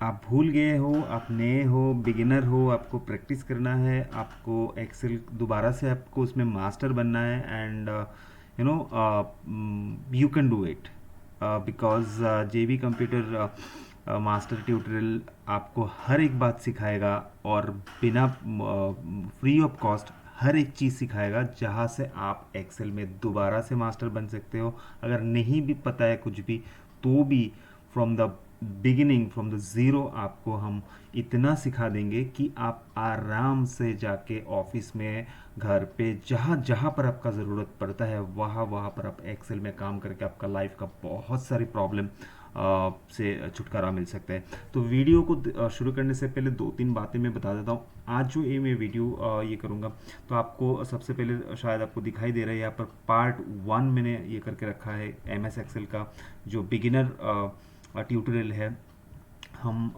आप भूल गए हो, आप नए हो, बिगिनर हो, आपको प्रैक्टिस करना है, आपको एक्सेल दोबारा से आपको उसमें मास्टर बनना है and you know you can do it because जेवी कंप्यूटर मास्टर ट्यूटोरियल आपको हर एक बात सिखाएगा और बिना फ्री ऑफ कॉस्ट हर एक चीज़ सिखाएगा जहाँ से आप एक्सेल में दोबारा से मास्टर बन सकते हो। अगर नहीं भी पता है कुछ भी तो भी from the beginning, from the zero आपको हम इतना सिखा देंगे कि आप आराम से जाके ऑफिस में, घर पे, जहाँ जहाँ पर आपका ज़रूरत पड़ता है वहाँ वहाँ पर आप एक्सेल में काम करके आपका लाइफ का बहुत सारी प्रॉब्लम से छुटकारा मिल सकता है। तो वीडियो को शुरू करने से पहले दो तीन बातें मैं बता देता हूँ। आज जो ये मैं वीडियो ये करूँगा तो आपको सबसे पहले शायद आपको दिखाई दे रहा है यहाँ पर पार्ट 1 मैंने ये करके रखा है एम एस एक्सेल का जो बिगिनर ट्यूटोरियल है। हम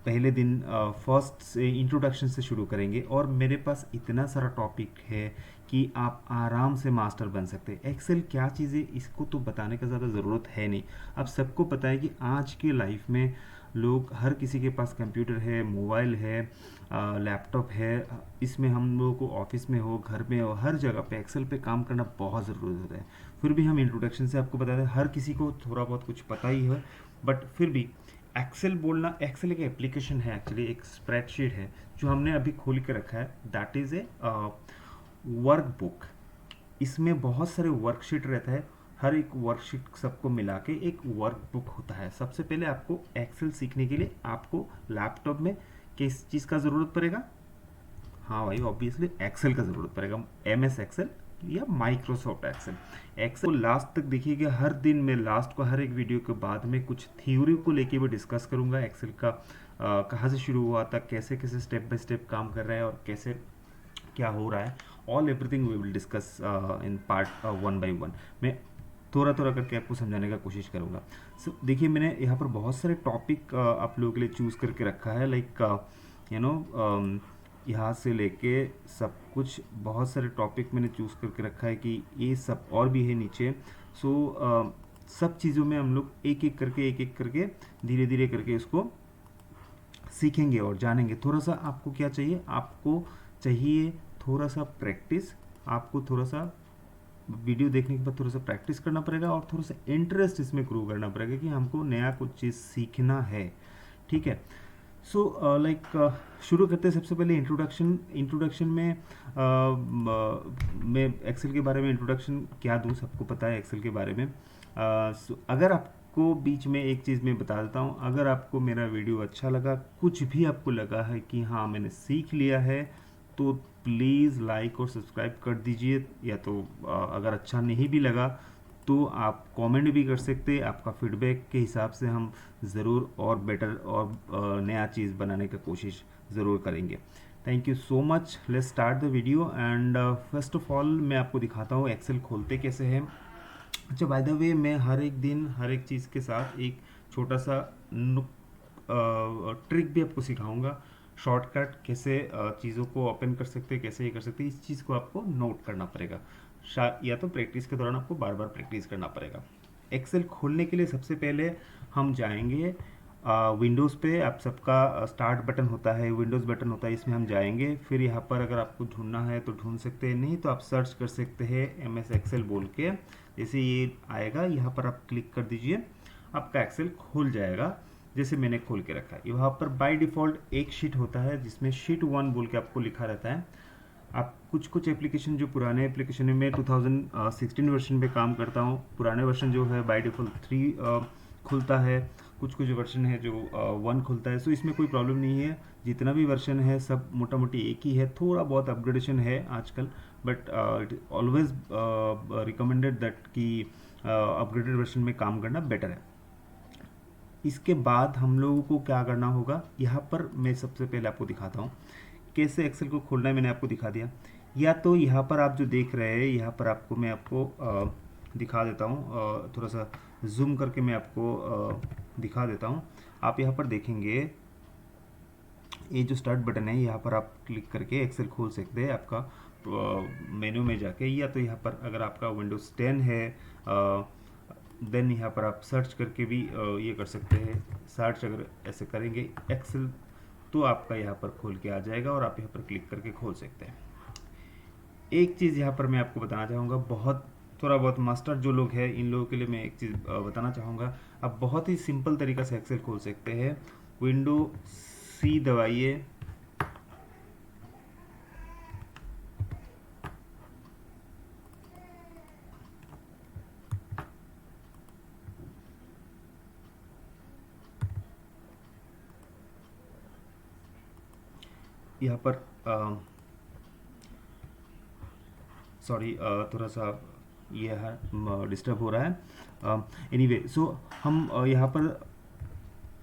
पहले दिन फर्स्ट से इंट्रोडक्शन से शुरू करेंगे और मेरे पास इतना सारा टॉपिक है कि आप आराम से मास्टर बन सकते हैं। एक्सेल क्या चीज़ है इसको तो बताने का ज़्यादा ज़रूरत है नहीं। अब सबको पता है कि आज की लाइफ में लोग, हर किसी के पास कंप्यूटर है, मोबाइल है, लैपटॉप है। इसमें हम लोगों को ऑफिस में हो, घर में हो, हर जगह पे एक्सेल पे काम करना बहुत ज़रूरी होता है। फिर भी हम इंट्रोडक्शन से आपको बता दें, हर किसी को थोड़ा बहुत कुछ पता ही है, बट फिर भी एक्सेल बोलना, एक्सेल एक एप्लीकेशन है, एक्चुअली एक स्प्रेडशीट है जो हमने अभी खोल के रखा है। That is a workbook. इसमें बहुत सारे वर्कशीट रहता है, हर एक वर्कशीट सबको मिला के एक वर्कबुक होता है। सबसे पहले आपको एक्सेल सीखने के लिए आपको लैपटॉप में किस चीज़ का ज़रूरत पड़ेगा? हाँ भाई, ऑब्वियसली एक्सेल का ज़रूरत पड़ेगा, एम एस एक्सेल या माइक्रोसॉफ्ट एक्सेल। एक्सेल को लास्ट तक देखिएगा। हर दिन मैं लास्ट को हर एक वीडियो के बाद में कुछ थ्योरी को लेके भी डिस्कस करूंगा। एक्सेल का कहाँ से शुरू हुआ था, कैसे कैसे स्टेप बाय स्टेप काम कर रहा है और कैसे क्या हो रहा है, all everything we will discuss in part 1 by 1। मैं थोड़ा थोड़ा करके आपको समझाने का कोशिश करूँगा। देखिए, मैंने यहाँ पर बहुत सारे टॉपिक आप लोगों के लिए चूज़ करके रखा है, लाइक यू नो यहाँ से लेके सब कुछ बहुत सारे टॉपिक मैंने चूज़ करके रखा है कि ये सब और भी है नीचे। सो सब चीज़ों में हम लोग एक एक करके धीरे धीरे करके इसको सीखेंगे और जानेंगे। थोड़ा सा आपको क्या चाहिए? आपको चाहिए थोड़ा सा प्रैक्टिस। आपको थोड़ा सा वीडियो देखने के बाद थोड़ा सा प्रैक्टिस करना पड़ेगा और थोड़ा सा इंटरेस्ट इसमें ग्रो करना पड़ेगा कि हमको नया कुछ चीज़ सीखना है। ठीक है। सो शुरू करते हैं। सबसे पहले इंट्रोडक्शन में मैं एक्सेल के बारे में इंट्रोडक्शन क्या दूँ, सबको पता है एक्सेल के बारे में। अगर आपको बीच में एक चीज़ मैं बता देता हूँ, अगर आपको मेरा वीडियो अच्छा लगा, कुछ भी आपको लगा है कि हाँ मैंने सीख लिया है, तो प्लीज़ लाइक और सब्सक्राइब कर दीजिए। या तो अगर अच्छा नहीं भी लगा तो आप कमेंट भी कर सकते हैं। आपका फीडबैक के हिसाब से हम ज़रूर और बेटर और नया चीज़ बनाने का कोशिश ज़रूर करेंगे। Thank you so much. Let's start the video and first of all मैं आपको दिखाता हूँ एक्सेल खोलते कैसे हैं। अच्छा, बाय द वे, मैं हर एक दिन हर एक चीज़ के साथ एक छोटा सा ट्रिक भी आपको सिखाऊंगा। शॉर्टकट कैसे चीज़ों को ओपन कर सकते हैं, कैसे ये कर सकते हैं, इस चीज़ को आपको नोट करना पड़ेगा। या तो प्रैक्टिस के दौरान आपको बार बार प्रैक्टिस करना पड़ेगा। एक्सेल खोलने के लिए सबसे पहले हम जाएंगे विंडोज़ पे। आप सबका स्टार्ट बटन होता है, विंडोज़ बटन होता है, इसमें हम जाएंगे। फिर यहाँ पर अगर आपको ढूंढना है तो ढूंढ सकते हैं, नहीं तो आप सर्च कर सकते हैं एम एस एक्सेल बोल के। जैसे ये आएगा, यहाँ पर आप क्लिक कर दीजिए, आपका एक्सेल खुल जाएगा जैसे मैंने खोल के रखा है। यहाँ पर बाय डिफ़ॉल्ट एक शीट होता है जिसमें शीट 1 बोल के आपको लिखा रहता है। आप कुछ एप्लीकेशन, जो पुराने एप्लीकेशन है, मैं 2016 वर्जन पे काम करता हूँ। पुराने वर्जन जो है बाय डिफ़ॉल्ट 3 खुलता है, कुछ वर्जन है जो 1 खुलता है। सो इसमें कोई प्रॉब्लम नहीं है, जितना भी वर्जन है सब मोटा मोटी एक ही है। थोड़ा बहुत अपग्रेडेशन है आजकल, but it always recommended that कि अपग्रेडेड वर्जन में काम करना बेटर है। इसके बाद हम लोगों को क्या करना होगा, यहाँ पर मैं सबसे पहले आपको दिखाता हूँ कैसे एक्सेल को खोलना है। मैंने आपको दिखा दिया। या तो यहाँ पर आप जो देख रहे हैं, यहाँ पर आपको मैं आपको दिखा देता हूँ, थोड़ा सा जूम करके मैं आपको दिखा देता हूँ। आप यहाँ पर देखेंगे, ये जो स्टार्ट बटन है, यहाँ पर आप क्लिक करके एक्सेल खोल सकते हैं आपका मेन्यू में जाके। या तो यहाँ पर अगर आपका विंडोज़ 10 है, देन यहाँ पर आप सर्च करके भी ये कर सकते हैं। सर्च अगर ऐसे करेंगे एक्सेल तो आपका यहाँ पर खोल के आ जाएगा और आप यहाँ पर क्लिक करके खोल सकते हैं। एक चीज़ यहाँ पर मैं आपको बताना चाहूँगा, बहुत थोड़ा बहुत मास्टर जो लोग हैं इन लोगों के लिए मैं एक चीज़ बताना चाहूँगा। आप बहुत ही सिंपल तरीका से एक्सेल खोल सकते हैं। विंडो सी दबाइए, यहाँ पर सॉरी थोड़ा सा ये है डिस्टर्ब हो रहा है। एनीवे सो हम यहाँ पर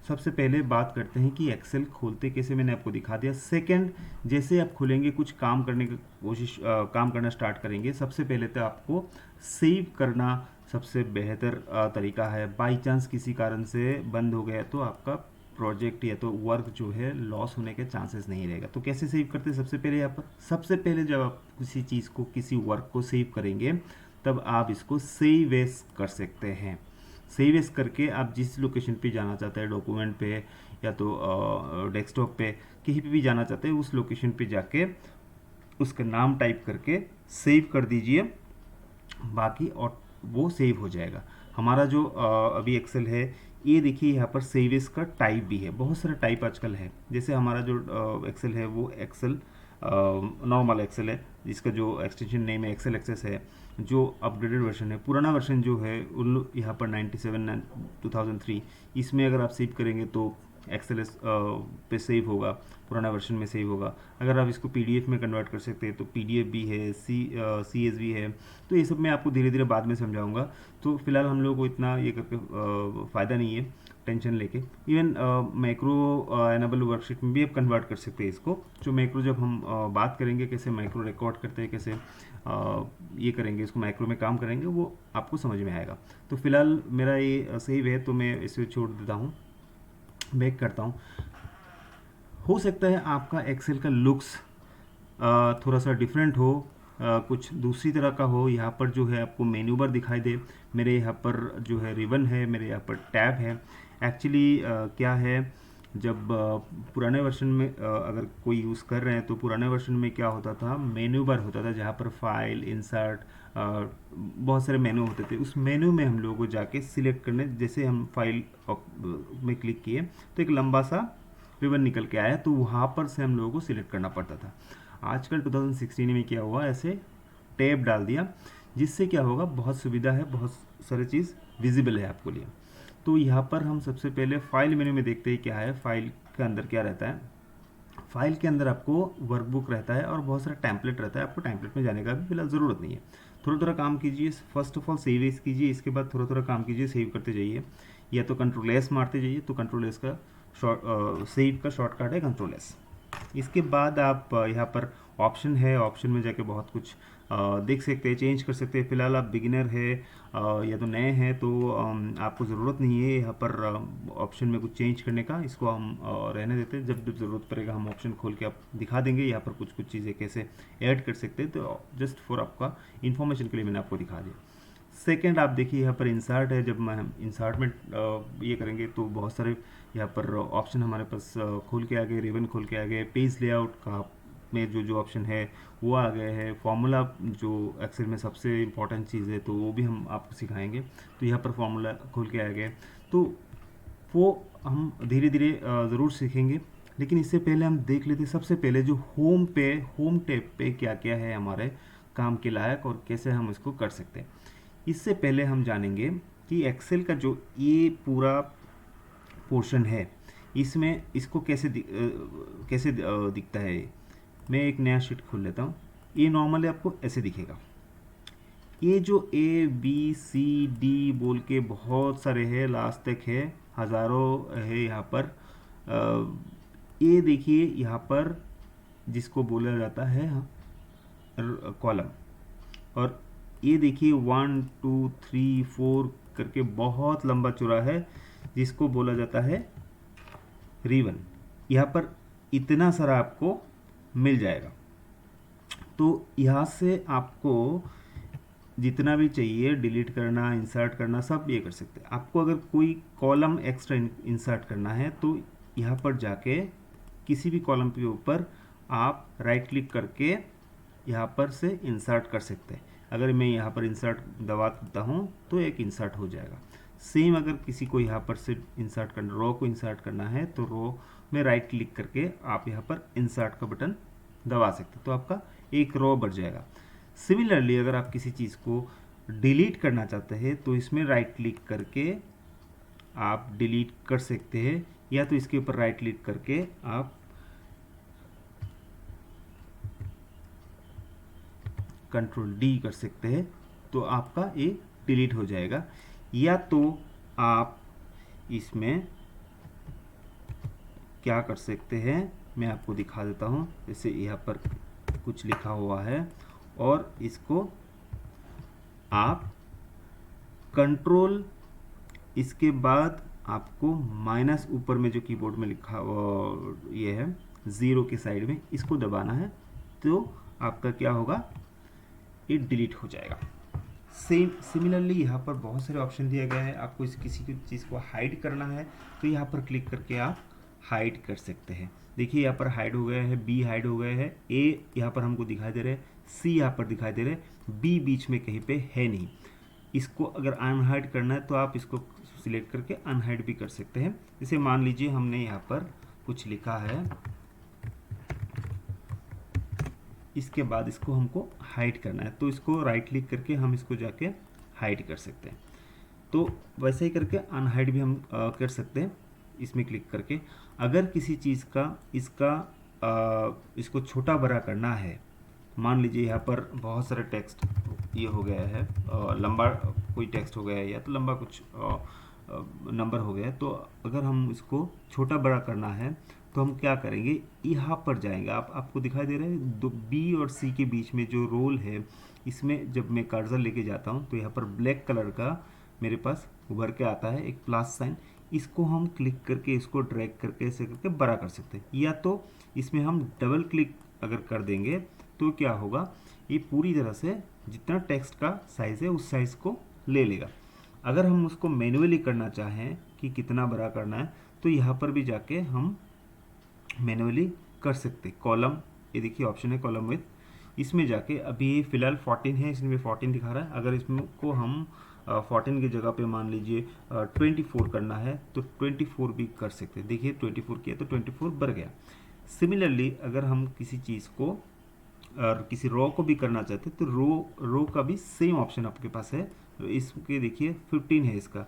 सबसे पहले बात करते हैं कि एक्सेल खोलते कैसे, मैंने आपको दिखा दिया। सेकंड, जैसे आप खोलेंगे कुछ काम करने की कोशिश काम करना स्टार्ट करेंगे, सबसे पहले तो आपको सेव करना सबसे बेहतर तरीका है। बाई चांस किसी कारण से बंद हो गया तो आपका प्रोजेक्ट या तो वर्क जो है लॉस होने के चांसेस नहीं रहेगा। तो कैसे सेव करते हैं, सबसे पहले यहाँ पर सबसे पहले जब आप किसी चीज़ को किसी वर्क को सेव करेंगे तब आप इसको सेव एज कर सकते हैं। सेव एज करके आप जिस लोकेशन पे जाना चाहते हैं, डॉक्यूमेंट पे या तो डेस्कटॉप पे कहीं पे भी जाना चाहते हैं, उस लोकेशन पे जाके उसका नाम टाइप करके सेव कर दीजिए, बाकी और वो सेव हो जाएगा। हमारा जो अभी एक्सेल है ये देखिए, यहाँ पर सेव एज का टाइप भी है, बहुत सारा टाइप आजकल है। जैसे हमारा जो एक्सेल है वो एक्सेल नॉर्मल एक्सेल है, जिसका जो एक्सटेंशन नेम है एक्सेल एक्सेस है। जो अपग्रेडेड वर्जन है, पुराना वर्जन जो है उन यहाँ पर 97 2003, इसमें अगर आप सेव करेंगे तो एक्सेल पे सेव होगा, पुराना वर्जन में सेव होगा। अगर आप इसको पीडीएफ में कन्वर्ट कर सकते हैं तो पीडीएफ भी है, सीएसवी है। तो ये सब मैं आपको धीरे धीरे बाद में समझाऊंगा। तो फिलहाल हम लोगों को इतना ये करके फ़ायदा नहीं है टेंशन लेके। इवन मैक्रो एनेबल वर्कशीट में भी आप कन्वर्ट कर सकते हैं इसको। जो मैक्रो जब हम बात करेंगे कैसे मैक्रो रिकॉर्ड करते हैं, कैसे ये करेंगे, इसको मैक्रो में काम करेंगे, वो आपको समझ में आएगा। तो फिलहाल मेरा ये सेव है तो मैं इसे छोड़ देता हूँ, बैक करता हूँ। हो सकता है आपका एक्सेल का लुक्स थोड़ा सा डिफरेंट हो, कुछ दूसरी तरह का हो। यहाँ पर जो है आपको मेन्यू बार दिखाई दे, मेरे यहाँ पर जो है रिबन है, मेरे यहाँ पर टैब है। एक्चुअली क्या है, जब पुराने वर्जन में अगर कोई यूज़ कर रहे हैं तो पुराने वर्जन में क्या होता था, मेन्यू बार होता था जहाँ पर फाइल, इंसर्ट, बहुत सारे मेनू होते थे। उस मेनू में हम लोगों को जाके सिलेक्ट करने, जैसे हम फाइल में क्लिक किए तो एक लंबा सा रिबन निकल के आया, तो वहाँ पर से हम लोगों को सिलेक्ट करना पड़ता था। आजकल 2016 में क्या हुआ, ऐसे टैब डाल दिया, जिससे क्या होगा, बहुत सुविधा है, बहुत सारी चीज़ विजिबल है आपको लिए। तो यहाँ पर हम सबसे पहले फाइल मेन्यू में देखते हैं क्या है, फाइल के अंदर क्या रहता है। फाइल के अंदर आपको वर्कबुक रहता है और बहुत सारा टैंपलेट रहता है। आपको टैंपलेट में जाने का भी फिलहाल ज़रूरत नहीं है। थोड़ा थोड़ा काम कीजिए, first of all save as कीजिए, इसके बाद थोड़ा थोड़ा काम कीजिए, सेव करते जाइए, या तो कंट्रोल एस मारते जाइए। तो कंट्रोल एस का सेव का शॉर्टकट है कंट्रोल एस। इसके बाद आप यहाँ पर ऑप्शन है, ऑप्शन में जाके बहुत कुछ देख सकते हैं, चेंज कर सकते हैं। फिलहाल आप बिगिनर है या तो नए हैं तो आपको ज़रूरत नहीं है यहाँ पर ऑप्शन में कुछ चेंज करने का। इसको हम रहने देते हैं, जब जब ज़रूरत पड़ेगा हम ऑप्शन खोल के आप दिखा देंगे यहाँ पर कुछ कुछ चीज़ें कैसे ऐड कर सकते हैं। तो जस्ट फॉर आपका इन्फॉर्मेशन के लिए मैंने आपको दिखा दिया। सेकेंड आप देखिए यहाँ पर इंसर्ट है, जब मैं इंसर्ट में ये करेंगे तो बहुत सारे यहाँ पर ऑप्शन हमारे पास खोल के आ गए, रिबन खोल के आ गए, पेज लेआउट का में जो जो ऑप्शन है वो आ गए हैं, फॉर्मूला जो एक्सेल में सबसे इम्पॉर्टेंट चीज़ है तो वो भी हम आपको सिखाएंगे। तो यहाँ पर फॉर्मूला खोल के आ गए, तो वो हम धीरे धीरे ज़रूर सीखेंगे। लेकिन इससे पहले हम देख लेते सबसे पहले जो होम टैब पे क्या क्या है हमारे काम के लायक और कैसे हम इसको कर सकते हैं। इससे पहले हम जानेंगे कि एक्सेल का जो ये पूरा पोर्शन है इसमें इसको कैसे दिखता है। मैं एक नया शीट खोल लेता हूँ। ये नॉर्मली आपको ऐसे दिखेगा। ये जो ए बी सी डी बोल के बहुत सारे है, लास्ट तक है, हज़ारों है यहाँ पर। ये देखिए यहाँ पर जिसको बोला जाता है कॉलम, और ये देखिए 1 2 3 4 करके बहुत लंबा चौड़ा है जिसको बोला जाता है रिबन। यहाँ पर इतना सारा आपको मिल जाएगा। तो यहाँ से आपको जितना भी चाहिए डिलीट करना, इंसर्ट करना, सब ये कर सकते हैं। आपको अगर कोई कॉलम एक्स्ट्रा इंसर्ट करना है तो यहाँ पर जाके किसी भी कॉलम के ऊपर आप राइट क्लिक करके यहाँ पर से इंसर्ट कर सकते हैं। अगर मैं यहाँ पर इंसर्ट दबा देता हूँ तो एक इंसर्ट हो जाएगा। सेम अगर किसी को यहाँ पर से इंसर्ट करना, रो को इंसर्ट करना है तो रो में राइट क्लिक करके आप यहाँ पर इंसर्ट का बटन दबा सकते हैं, तो आपका एक रो बढ़ जाएगा। सिमिलरली अगर आप किसी चीज़ को डिलीट करना चाहते हैं तो इसमें राइट क्लिक करके आप डिलीट कर सकते हैं, या तो इसके ऊपर राइट क्लिक करके आप कंट्रोल डी कर सकते हैं, तो आपका ये डिलीट हो जाएगा। या तो आप इसमें क्या कर सकते हैं, मैं आपको दिखा देता हूँ। जैसे यहाँ पर कुछ लिखा हुआ है और इसको आप कंट्रोल, इसके बाद आपको माइनस ऊपर में जो कीबोर्ड में लिखा ये है ज़ीरो के साइड में, इसको दबाना है तो आपका क्या होगा, ये डिलीट हो जाएगा। सेम सिमिलरली यहाँ पर बहुत सारे ऑप्शन दिया गया है। आपको इस किसी की चीज़ को हाइड करना है तो यहाँ पर क्लिक करके आप हाइड कर सकते हैं। देखिए यहाँ पर हाइड हो गया है, बी हाइड हो गया है, ए यहाँ पर हमको दिखाई दे रहे हैं, सी यहाँ पर दिखाई दे रहे हैं, बी बीच में कहीं पे है नहीं। इसको अगर अनहाइड करना है तो आप इसको सिलेक्ट करके अनहाइड भी कर सकते हैं। जैसे मान लीजिए हमने यहाँ पर कुछ लिखा है, इसके बाद इसको हमको हाइड करना है तो इसको राइट क्लिक करके हम इसको जाके हाइड कर सकते हैं। तो वैसे ही करके अनहाइड भी हम कर सकते हैं इसमें क्लिक करके। अगर किसी चीज़ का इसको छोटा बड़ा करना है, मान लीजिए यहाँ पर बहुत सारे टेक्स्ट ये हो गया है, लंबा कोई टेक्स्ट हो गया है या तो लंबा कुछ नंबर हो गया है, तो अगर हम इसको छोटा बड़ा करना है तो हम क्या करेंगे, यहाँ पर जाएंगे। आपको दिखाई दे रहा है दो बी और सी के बीच में जो रोल है, इसमें जब मैं कर्सर लेके जाता हूँ तो यहाँ पर ब्लैक कलर का मेरे पास उभर के आता है एक प्लस साइन। इसको हम क्लिक करके इसको ड्रैग करके ऐसे करके बड़ा कर सकते हैं, या तो इसमें हम डबल क्लिक अगर कर देंगे तो क्या होगा, ये पूरी तरह से जितना टेक्स्ट का साइज़ है उस साइज़ को ले लेगा। अगर हम उसको मैन्युअली करना चाहें कि कितना बड़ा करना है तो यहाँ पर भी जाके हम मैन्युअली कर सकते। कॉलम, ये देखिए ऑप्शन है कॉलम विथ, इसमें जाके अभी फ़िलहाल 14 है इसलिए 14 दिखा रहा है। अगर इसको हम 14 की जगह पे मान लीजिए 24 करना है तो 24 भी कर सकते हैं। देखिए 24 किया तो 24 बढ़ गया। सिमिलरली अगर हम किसी चीज़ को और किसी रो को भी करना चाहते हैं तो रो का भी सेम ऑप्शन आपके पास है। तो इसके देखिए 15 है इसका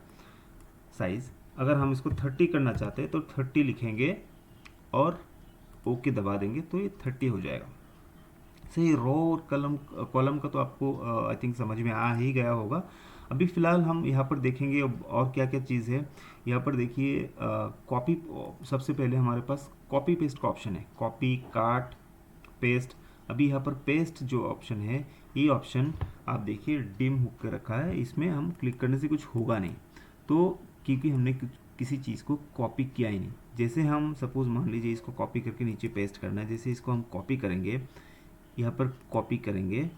साइज़। अगर हम इसको 30 करना चाहते हैं तो 30 लिखेंगे और ओके दबा देंगे तो ये 30 हो जाएगा। सही, रो और कॉलम का तो आपको आई थिंक समझ में आ ही गया होगा। अभी फ़िलहाल हम यहाँ पर देखेंगे और क्या क्या चीज़ है। यहाँ पर देखिए कॉपी, सबसे पहले हमारे पास कॉपी पेस्ट का ऑप्शन है, कॉपी काट पेस्ट। अभी यहाँ पर पेस्ट जो ऑप्शन है, ये ऑप्शन आप देखिए डिम हुक कर रखा है, इसमें हम क्लिक करने से कुछ होगा नहीं, तो क्योंकि हमने किसी चीज़ को कॉपी किया ही नहीं। जैसे हम सपोज़ मान लीजिए इसको कॉपी करके नीचे पेस्ट करना है, जैसे इसको हम कॉपी करेंगे, यहाँ पर कॉपी करेंगे,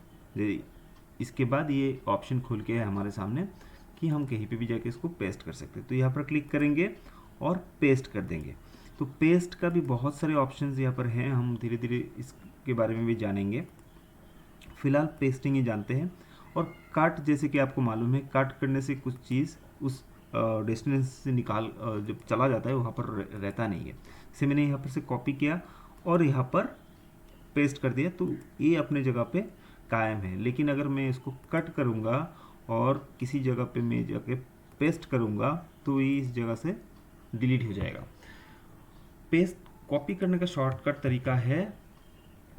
इसके बाद ये ऑप्शन खुल के है हमारे सामने कि हम कहीं पे भी जाके इसको पेस्ट कर सकते हैं। तो यहाँ पर क्लिक करेंगे और पेस्ट कर देंगे। तो पेस्ट का भी बहुत सारे ऑप्शंस यहाँ पर हैं, हम धीरे धीरे इसके बारे में भी जानेंगे। फिलहाल पेस्टिंग ही जानते हैं। और काट, जैसे कि आपको मालूम है, काट करने से कुछ चीज़ उस डेस्टिनेशन से निकाल जब चला जाता है वहाँ पर रहता नहीं है। जैसे मैंने यहाँ पर से कॉपी किया और यहाँ पर पेस्ट कर दिया तो ये अपने जगह पे कायम है। लेकिन अगर मैं इसको कट करूँगा और किसी जगह पे मैं जाके पेस्ट करूँगा तो ये इस जगह से डिलीट हो जाएगा। पेस्ट कॉपी करने का शॉर्टकट तरीका है,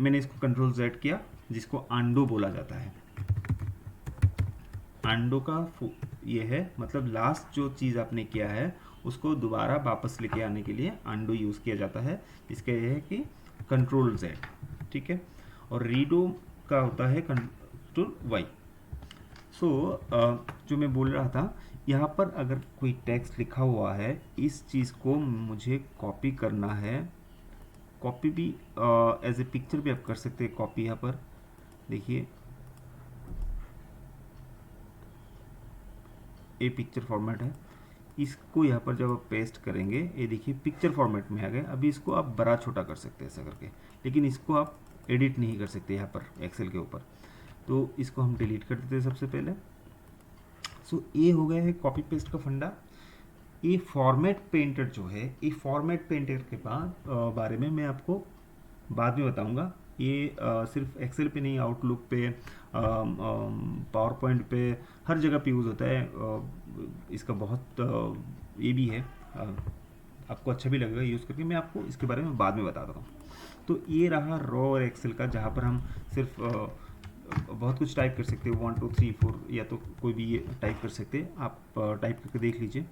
मैंने इसको कंट्रोल Z किया, जिसको अंडो बोला जाता है। अंडो का ये है, मतलब लास्ट जो चीज़ आपने किया है उसको दोबारा वापस लेके आने के लिए अंडो यूज़ किया जाता है। इसका यह है कि कंट्रोल Z, ठीक है। और रीडो का होता है कंट्रोल Y। जो मैं बोल रहा था, यहाँ पर अगर कोई टेक्स्ट लिखा हुआ है, इस चीज़ को मुझे कॉपी करना है, कॉपी भी एज ए पिक्चर भी आप कर सकते हैं कॉपी। यहाँ पर देखिए ये पिक्चर फॉर्मेट है। इसको यहाँ पर जब आप पेस्ट करेंगे, ये देखिए पिक्चर फॉर्मेट में आ गए। अभी इसको आप बड़ा छोटा कर सकते हैं ऐसा करके, लेकिन इसको आप एडिट नहीं कर सकते यहाँ पर एक्सेल के ऊपर, तो इसको हम डिलीट कर देते हैं सबसे पहले। सो ये हो गया है कॉपी पेस्ट का फंडा। ये फॉर्मेट पेंटर जो है, ये फॉर्मेट पेंटर के बाद बारे में मैं आपको बाद में बताऊंगा। ये सिर्फ एक्सेल पे नहीं, आउटलुक पे, पावर पॉइंट पे, हर जगह पे यूज़ होता है। इसका बहुत ये भी है, आपको अच्छा भी लगेगा यूज़ करके। मैं आपको इसके बारे में बाद में बताता हूँ। तो ये रहा रॉ और एक्सेल का, जहाँ पर हम सिर्फ बहुत कुछ टाइप कर सकते हो, 1 2 3 4 या तो कोई भी ये टाइप कर सकते हैं। आप टाइप करके देख लीजिए।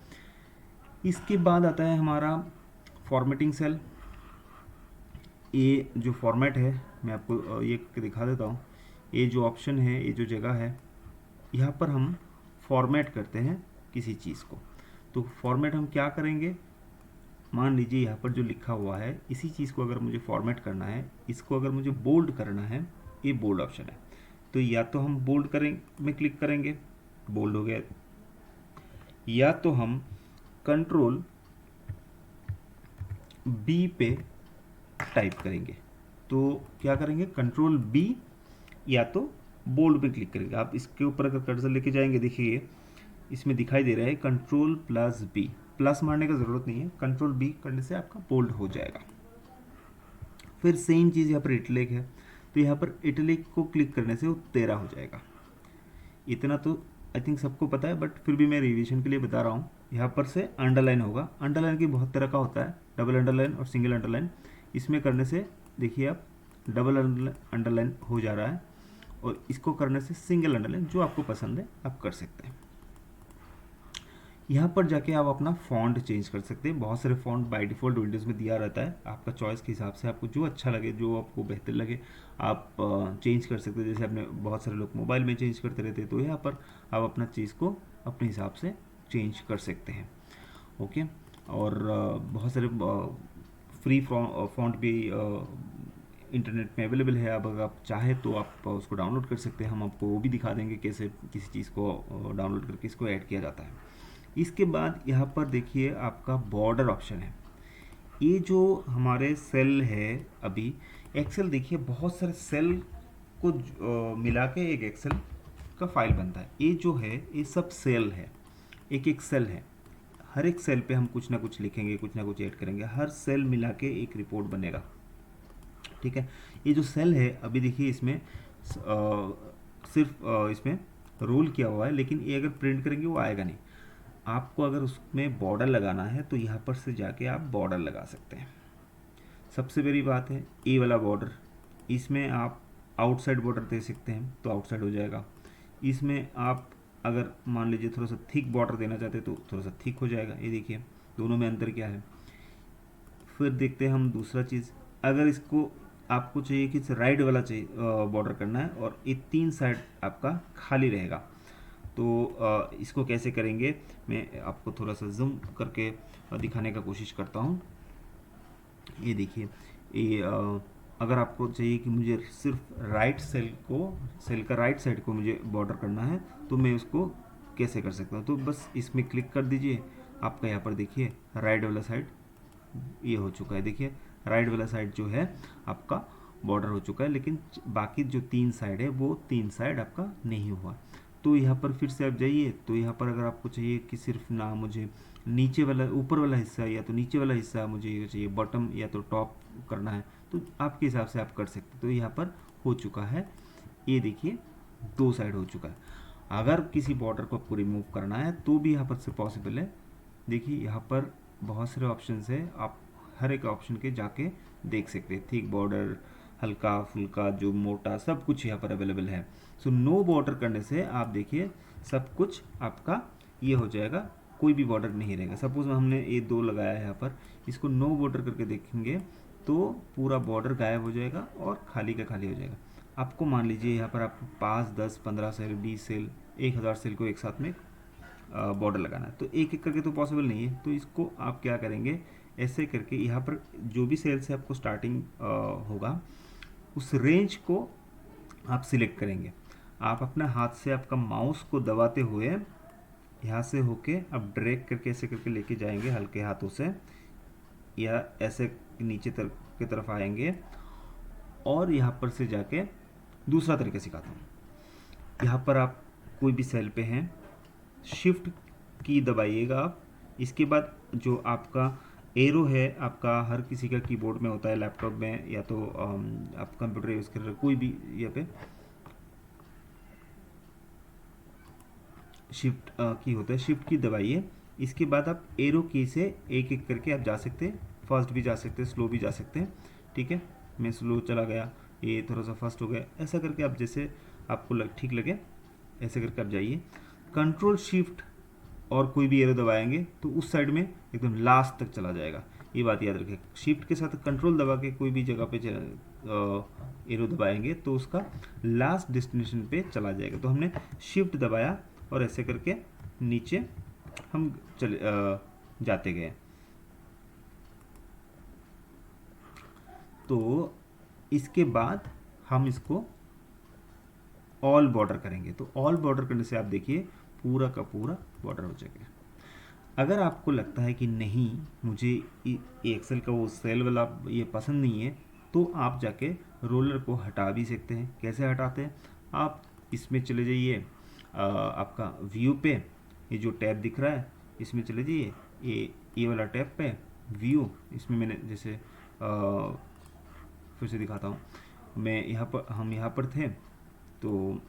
इसके बाद आता है हमारा फॉर्मेटिंग सेल। ये जो फॉर्मेट है, मैं आपको ये करके दिखा देता हूँ। ये जो ऑप्शन है, ये जो जगह है, यहाँ पर हम फॉर्मेट करते हैं किसी चीज़ को। तो फॉर्मेट हम क्या करेंगे, मान लीजिए यहाँ पर जो लिखा हुआ है, इसी चीज़ को अगर मुझे फॉर्मेट करना है, इसको अगर मुझे बोल्ड करना है, ये बोल्ड ऑप्शन है। तो या तो हम बोल्ड में क्लिक करेंगे, बोल्ड हो गया, या तो हम कंट्रोल बी पे टाइप करेंगे। तो क्या करेंगे, कंट्रोल बी या तो बोल्ड पे क्लिक करेंगे। आप इसके ऊपर अगर कर्सर लेके जाएंगे, देखिए इसमें दिखाई दे रहा है कंट्रोल प्लस बी, प्लस मारने का ज़रूरत नहीं है, कंट्रोल बी करने से आपका बोल्ड हो जाएगा। फिर सेम चीज़ यहाँ पर इटलिक है, तो यहाँ पर इटलिक को क्लिक करने से वो 13 हो जाएगा। इतना तो आई थिंक सबको पता है, बट फिर भी मैं रिवीजन के लिए बता रहा हूँ। यहाँ पर से अंडरलाइन होगा, अंडरलाइन की बहुत तरह का होता है, डबल अंडरलाइन और सिंगल अंडरलाइन। इसमें करने से देखिए आप डबल अंडरलाइन हो जा रहा है, और इसको करने से सिंगल अंडरलाइन, जो आपको पसंद है आप कर सकते हैं। यहाँ पर जाके आप अपना फॉन्ट चेंज कर सकते हैं। बहुत सारे फॉन्ट बाय डिफ़ॉल्ट विंडोज़ में दिया रहता है, आपका चॉइस के हिसाब से आपको जो अच्छा लगे, जो आपको बेहतर लगे, आप चेंज कर सकते हैं। जैसे आपने बहुत सारे लोग मोबाइल में चेंज करते रहते हैं, तो यहाँ पर आप अपना चीज़ को अपने हिसाब से चेंज कर सकते हैं। ओके, और बहुत सारे फ्री फॉन्ट भी इंटरनेट में अवेलेबल है। अब अगर आप चाहे तो आप उसको डाउनलोड कर सकते हैं। हम आपको वो भी दिखा देंगे कैसे किसी चीज़ को डाउनलोड करके इसको ऐड किया जाता है। इसके बाद यहाँ पर देखिए आपका बॉर्डर ऑप्शन है। ये जो हमारे सेल है, अभी एक्सेल देखिए बहुत सारे सेल को मिला के एक एक्सेल का फाइल बनता है। ये जो है ये सब सेल है, एक एक सेल है। हर एक सेल पे हम कुछ ना कुछ लिखेंगे, कुछ ना कुछ ऐड करेंगे, हर सेल मिला के एक रिपोर्ट बनेगा। ठीक है, ये जो सेल है अभी देखिए इसमें सिर्फ इसमें रोल किया हुआ है, लेकिन ये अगर प्रिंट करेंगे वो आएगा नहीं। आपको अगर उसमें बॉर्डर लगाना है तो यहाँ पर से जाके आप बॉर्डर लगा सकते हैं। सबसे बड़ी बात है ए वाला बॉर्डर, इसमें आप आउटसाइड बॉर्डर दे सकते हैं तो आउटसाइड हो जाएगा। इसमें आप अगर मान लीजिए थोड़ा सा थिक बॉर्डर देना चाहते हैं तो थोड़ा सा थिक हो जाएगा। ये देखिए दोनों में अंतर क्या है। फिर देखते हैं हम दूसरा चीज़, अगर इसको आपको चाहिए कि राइट वाला चाहिए बॉर्डर करना है और ये 3 साइड आपका खाली रहेगा, तो इसको कैसे करेंगे मैं आपको थोड़ा सा जूम करके दिखाने का कोशिश करता हूँ। ये देखिए, ये अगर आपको चाहिए कि मुझे सिर्फ राइट सेल का राइट साइड को मुझे बॉर्डर करना है, तो मैं उसको कैसे कर सकता हूँ। तो बस इसमें क्लिक कर दीजिए, आपका यहाँ पर देखिए राइट वाला साइड ये हो चुका है। देखिए राइट वाला साइड जो है आपका बॉर्डर हो चुका है, लेकिन बाकी जो 3 साइड है वो 3 साइड आपका नहीं हुआ। तो यहाँ पर फिर से आप जाइए, तो यहाँ पर अगर आपको चाहिए कि सिर्फ ना मुझे नीचे वाला ऊपर वाला हिस्सा या तो नीचे वाला हिस्सा मुझे ये चाहिए, बॉटम या तो टॉप करना है, तो आपके हिसाब से आप कर सकते हैं। तो यहाँ पर हो चुका है, ये देखिए 2 साइड हो चुका है। अगर किसी बॉर्डर को आपको रिमूव करना है तो भी यहाँ पर से पॉसिबल है। देखिए यहाँ पर बहुत सारे ऑप्शन है, आप हर एक ऑप्शन के जाके देख सकते हैं। थिक बॉर्डर, हल्का फुल्का, जो मोटा, सब कुछ यहाँ पर अवेलेबल है। सो नो बॉर्डर करने से आप देखिए सब कुछ आपका ये हो जाएगा, कोई भी बॉर्डर नहीं रहेगा। सपोज हमने ये 2 लगाया है यहाँ पर, इसको नो बॉर्डर करके देखेंगे तो पूरा बॉर्डर गायब हो जाएगा और खाली का खाली हो जाएगा। आपको मान लीजिए यहाँ पर आपको 5, 10, 15 सेल, 20 सेल, 1000 सेल को एक साथ में बॉर्डर लगाना है, तो एक एक करके तो पॉसिबल नहीं है। तो इसको आप क्या करेंगे, ऐसे करके यहाँ पर जो भी सेल से आपको स्टार्टिंग होगा उस रेंज को आप सिलेक्ट करेंगे। आप अपना हाथ से आपका माउस को दबाते हुए यहाँ से होके अब ड्रैग करके ऐसे करके लेके जाएंगे हल्के हाथों से, या ऐसे नीचे की तरफ आएंगे, और यहाँ पर से जाके दूसरा तरीका सिखाता हूँ। यहाँ पर आप कोई भी सेल पे हैं, शिफ्ट की दबाइएगा आप। इसके बाद जो आपका एरो है, आपका हर किसी का कीबोर्ड में होता है, लैपटॉप में या तो आप कंप्यूटर यूज़ कर रहे हो, कोई भी यहाँ पे शिफ्ट की होता है, शिफ्ट की दबाइए। इसके बाद आप एरो की से एक एक करके आप जा सकते हैं, फास्ट भी जा सकते हैं, स्लो भी जा सकते हैं। ठीक है, मैं स्लो चला गया, ये थोड़ा सा फास्ट हो गया, ऐसा करके आप जैसे आपको ठीक लगे ऐसे करके आप जाइए। कंट्रोल शिफ्ट और कोई भी एरो दबाएंगे तो उस साइड में एकदम लास्ट तक चला जाएगा, ये बात याद रखें। शिफ्ट के साथ कंट्रोल दबा के कोई भी जगह पे एरो दबाएंगे तो उसका लास्ट डेस्टिनेशन पे चला जाएगा। तो हमने शिफ्ट दबाया और ऐसे करके नीचे हम चले जाते गए। तो इसके बाद हम इसको ऑल बॉर्डर करेंगे। तो ऑल बॉर्डर करने से आप देखिए पूरा का पूरा बॉर्डर हो जाएगा। अगर आपको लगता है कि नहीं मुझे एक्सेल का वो सेल वाला ये पसंद नहीं है, तो आप जाके रोलर को हटा भी सकते हैं। कैसे हटाते हैं, आप इसमें चले जाइए, आपका व्यू पे ये जो टैब दिख रहा है इसमें चले जाइए, ये वाला टैब पे व्यू, इसमें मैंने जैसे फिर से दिखाता हूँ। मैं यहाँ पर, हम यहाँ पर थे तो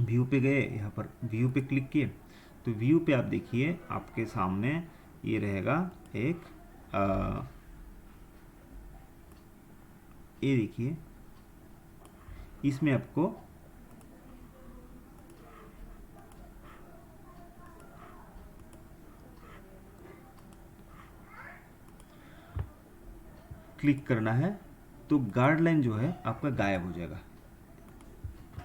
व्यू पे गए, यहाँ पर व्यू पे क्लिक किए तो व्यू पे आप देखिए आपके सामने ये रहेगा एक ये देखिए, इसमें आपको क्लिक करना है तो गाइड लाइन जो है आपका गायब हो जाएगा।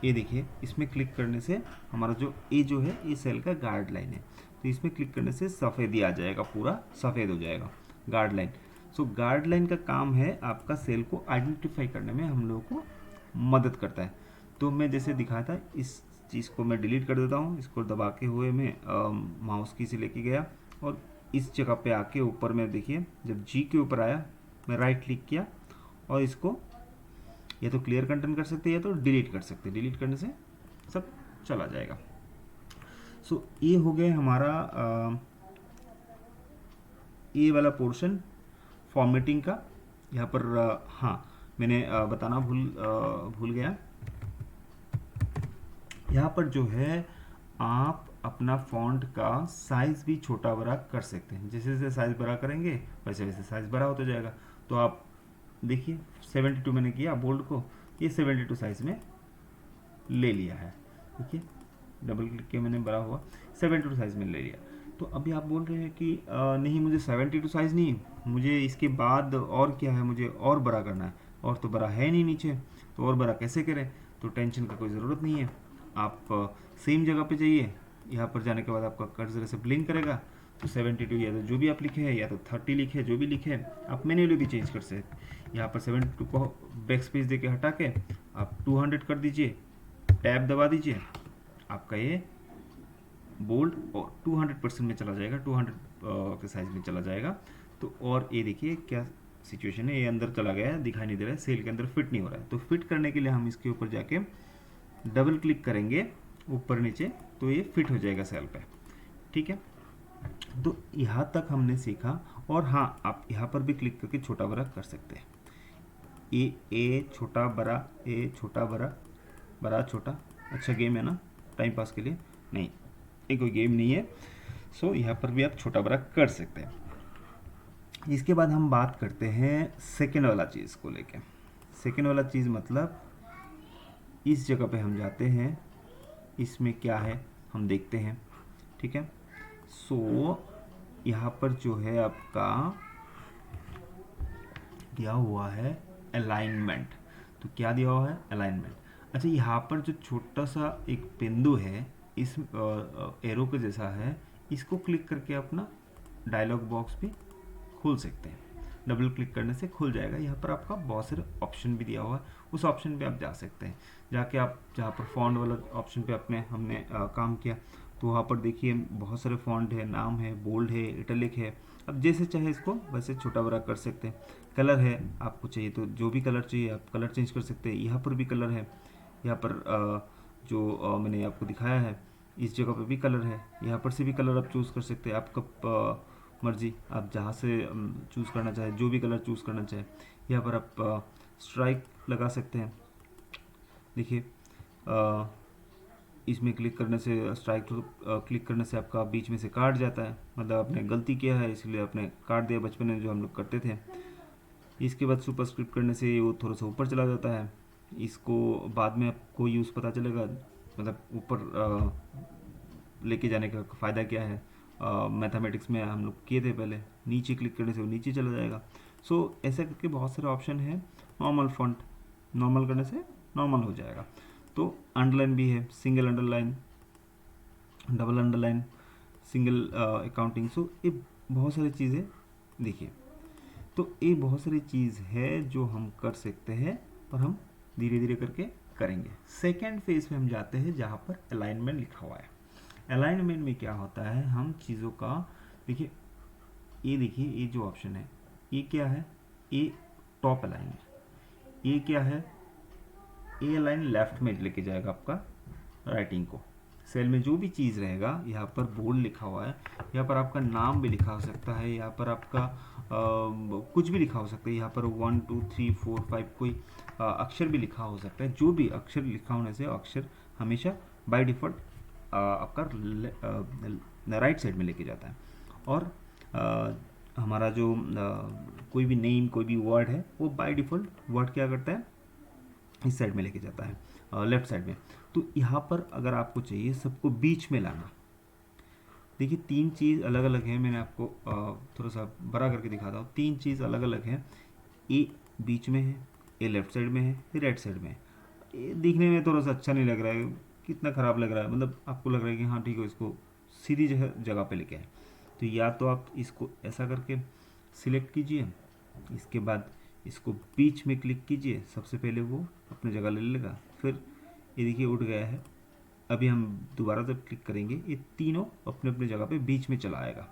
ये देखिए इसमें क्लिक करने से हमारा जो ये जो है ये सेल का गाइड लाइन है, तो इसमें क्लिक करने से सफ़ेद ही आ जाएगा, पूरा सफ़ेद हो जाएगा गाइड लाइन। सो गाइड लाइन का काम है आपका सेल को आइडेंटिफाई करने में हम लोगों को मदद करता है। तो मैं जैसे दिखाया था इस चीज़ को मैं डिलीट कर देता हूँ, इसको दबा के हुए मैं माउस की से लेके गया और इस जगह पे आके ऊपर में देखिए जब जी के ऊपर आया मैं राइट क्लिक किया और इसको या तो क्लियर कंटेंट कर सकते हैं या तो डिलीट कर सकते हैं। डिलीट करने से सब चला जाएगा। सो ये हो गया हमारा ये वाला पोर्शन फॉर्मेटिंग का। यहाँ पर हाँ मैंने बताना भूल गया, यहाँ पर जो है आप अपना फॉन्ट का साइज़ भी छोटा बड़ा कर सकते हैं। जैसे जैसे साइज़ बड़ा करेंगे वैसे वैसे साइज़ बड़ा होता जाएगा। तो आप देखिए 72 मैंने किया बोल्ड को, ये 72 साइज़ में ले लिया है। ठीक है, डबल क्लिक किया मैंने, बड़ा हुआ 72 साइज़ में ले लिया। तो अभी आप बोल रहे हैं कि नहीं मुझे 72 साइज़ नहीं, मुझे इसके बाद और क्या है, मुझे और बड़ा करना है, और तो बड़ा है नहीं नीचे, तो और बड़ा कैसे करें। तो टेंशन का कोई ज़रूरत नहीं है, आप सेम जगह पे जाइए, यहाँ पर जाने के बाद आपका कर्सर ऐसे ब्लिंक करेगा तो 72 या तो जो भी आप लिखे हैं या तो 30 लिखे, जो भी लिखे आप मैन्युअली भी चेंज कर सकते हैं। यहाँ पर 72 को बैक स्पेस देके हटा के आप 200 कर दीजिए, टैब दबा दीजिए, आपका ये बोल्ड और 200% में चला जाएगा, 200 के साइज में चला जाएगा। तो और ये देखिए क्या सिचुएशन है, ये अंदर चला गया है, दिखाई नहीं दे रहा है, सेल के अंदर फिट नहीं हो रहा है। तो फिट करने के लिए हम इसके ऊपर जाके डबल क्लिक करेंगे ऊपर नीचे तो ये फिट हो जाएगा सेल पे। ठीक है, तो यहाँ तक हमने सीखा। और हाँ आप यहाँ पर भी क्लिक करके छोटा बड़ा कर सकते हैं, ए छोटा बड़ा, ए छोटा बड़ा, बड़ा छोटा। अच्छा गेम है ना टाइम पास के लिए, नहीं ये कोई गेम नहीं है। सो यहाँ पर भी आप छोटा बड़ा कर सकते हैं। इसके बाद हम बात करते हैं सेकेंड वाला चीज़ को लेके। सेकेंड वाला चीज़ मतलब इस जगह पे हम जाते हैं, इसमें क्या है हम देखते हैं। ठीक है, सो यहाँ पर जो है आपका दिया हुआ है अलाइनमेंट। तो क्या दिया हुआ है, अलाइनमेंट। अच्छा यहाँ पर जो छोटा सा एक बिंदु है इस एरो के जैसा है, इसको क्लिक करके अपना डायलॉग बॉक्स भी खोल सकते हैं। डबल क्लिक करने से खुल जाएगा। यहाँ पर आपका बहुत सारे ऑप्शन भी दिया हुआ है, उस ऑप्शन पे आप जा सकते हैं। जाके आप जहाँ पर फॉन्ट वाला ऑप्शन पे हमने काम किया तो वहाँ पर देखिए बहुत सारे फॉन्ट है, नाम है, बोल्ड है, इटैलिक है। अब जैसे चाहे इसको वैसे छोटा बड़ा कर सकते हैं। कलर है, आपको चाहिए तो जो भी कलर चाहिए आप कलर चेंज कर सकते हैं। यहाँ पर भी कलर है, यहाँ पर जो मैंने आपको दिखाया है इस जगह पे भी कलर है, यहाँ पर से भी कलर आप चूज़ कर सकते हैं। आपका मर्जी, आप जहाँ से चूज़ करना चाहे, जो भी कलर चूज़ करना चाहे। यहाँ पर आप स्ट्राइक लगा सकते हैं। देखिए इसमें क्लिक करने से, स्ट्राइक क्लिक करने से आपका बीच में से काट जाता है, मतलब आपने गलती किया है इसलिए आपने काट दिया, बचपन में जो हम लोग करते थे। इसके बाद सुपरस्क्रिप्ट करने से वो थोड़ा सा ऊपर चला जाता है। इसको बाद में आपको यूज़ पता चलेगा, मतलब ऊपर लेके जाने का फ़ायदा क्या है। मैथमेटिक्स में हम लोग किए थे पहले, नीचे क्लिक करने से वो नीचे चला जाएगा। सो ऐसे करके बहुत सारे ऑप्शन है। नॉर्मल फॉन्ट, नॉर्मल करने से नॉर्मल हो जाएगा। तो अंडरलाइन भी है, single underline, double underline, single accounting. So ये बहुत सारी चीज़ें देखिए, तो ये बहुत सारी चीज़ है जो हम कर सकते हैं और हम धीरे धीरे करके करेंगे। सेकेंड फेज में हम जाते हैं जहाँ पर अलाइनमेंट लिखा हुआ है। अलाइनमेंट में क्या होता है, हम चीज़ों का देखिए, ये देखिए ये जो ऑप्शन है ये क्या है, ये टॉप अलाइन है। ये क्या है, ये लाइन लेफ्ट में लेके जाएगा आपका राइटिंग को। सेल में जो भी चीज़ रहेगा, यहाँ पर बोल्ड लिखा हुआ है, यहाँ पर आपका नाम भी लिखा हो सकता है, यहाँ पर आपका कुछ भी लिखा हो सकता है। यहाँ पर 1 2 3 4 5 कोई अक्षर भी लिखा हो सकता है। जो भी अक्षर लिखा होने से अक्षर हमेशा बाय डिफ़ॉल्ट आपका राइट साइड में लेके जाता है। और हमारा जो कोई भी नेम, कोई भी वर्ड है, वो बाय डिफ़ॉल्ट वर्ड क्या करता है, इस साइड में लेके जाता है, लेफ्ट साइड में। तो यहाँ पर अगर आपको चाहिए सबको बीच में लाना, देखिए तीन चीज़ अलग अलग है। मैंने आपको थोड़ा सा बड़ा करके दिखाता हूँ। तीन चीज़ अलग अलग है। ए बीच में है, ए लेफ्ट साइड में है, ये राइट साइड में है। ये दिखने में थोड़ा सा अच्छा नहीं लग रहा है, कितना ख़राब लग रहा है, मतलब आपको लग रहा है कि हाँ ठीक है, इसको सीधी जगह पे लेके आए। तो या तो आप इसको ऐसा करके सिलेक्ट कीजिए, इसके बाद इसको बीच में क्लिक कीजिए, सबसे पहले वो अपनी जगह ले लेगा। फिर ये देखिए उठ गया है। अभी हम दोबारा जब क्लिक करेंगे ये तीनों अपने अपने जगह पे बीच में चला आएगा।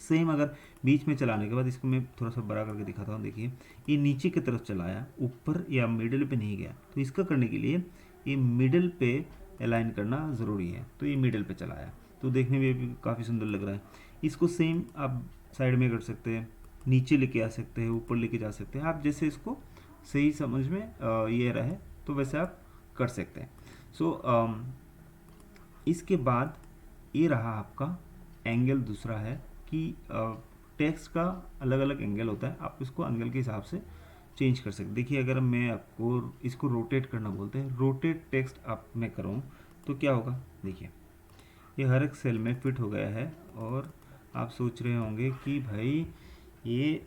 सेम अगर बीच में चलाने के बाद इसको मैं थोड़ा सा बड़ा करके दिखाता हूँ। देखिए ये नीचे की तरफ चलाया, ऊपर या मिडिल पे नहीं गया। तो इसका करने के लिए ये मिडिल पे अलाइन करना ज़रूरी है। तो ये मिडिल पे चलाया, तो देखने में भी काफ़ी सुंदर लग रहा है। इसको सेम आप साइड में कर सकते हैं, नीचे लेके आ सकते हैं, ऊपर लेके जा सकते हैं। आप जैसे इसको सही समझ में ये रहे तो वैसे आप कर सकते हैं। सो इसके बाद ये रहा आपका एंगल। दूसरा है कि टेक्स्ट का अलग अलग एंगल होता है, आप इसको एंगल के हिसाब से चेंज कर सकते। देखिए अगर मैं आपको इसको रोटेट करना बोलते हैं, रोटेट टेक्स्ट आप मैं करूँ तो क्या होगा, देखिए ये हर एक सेल में फिट हो गया है। और आप सोच रहे होंगे कि भाई ये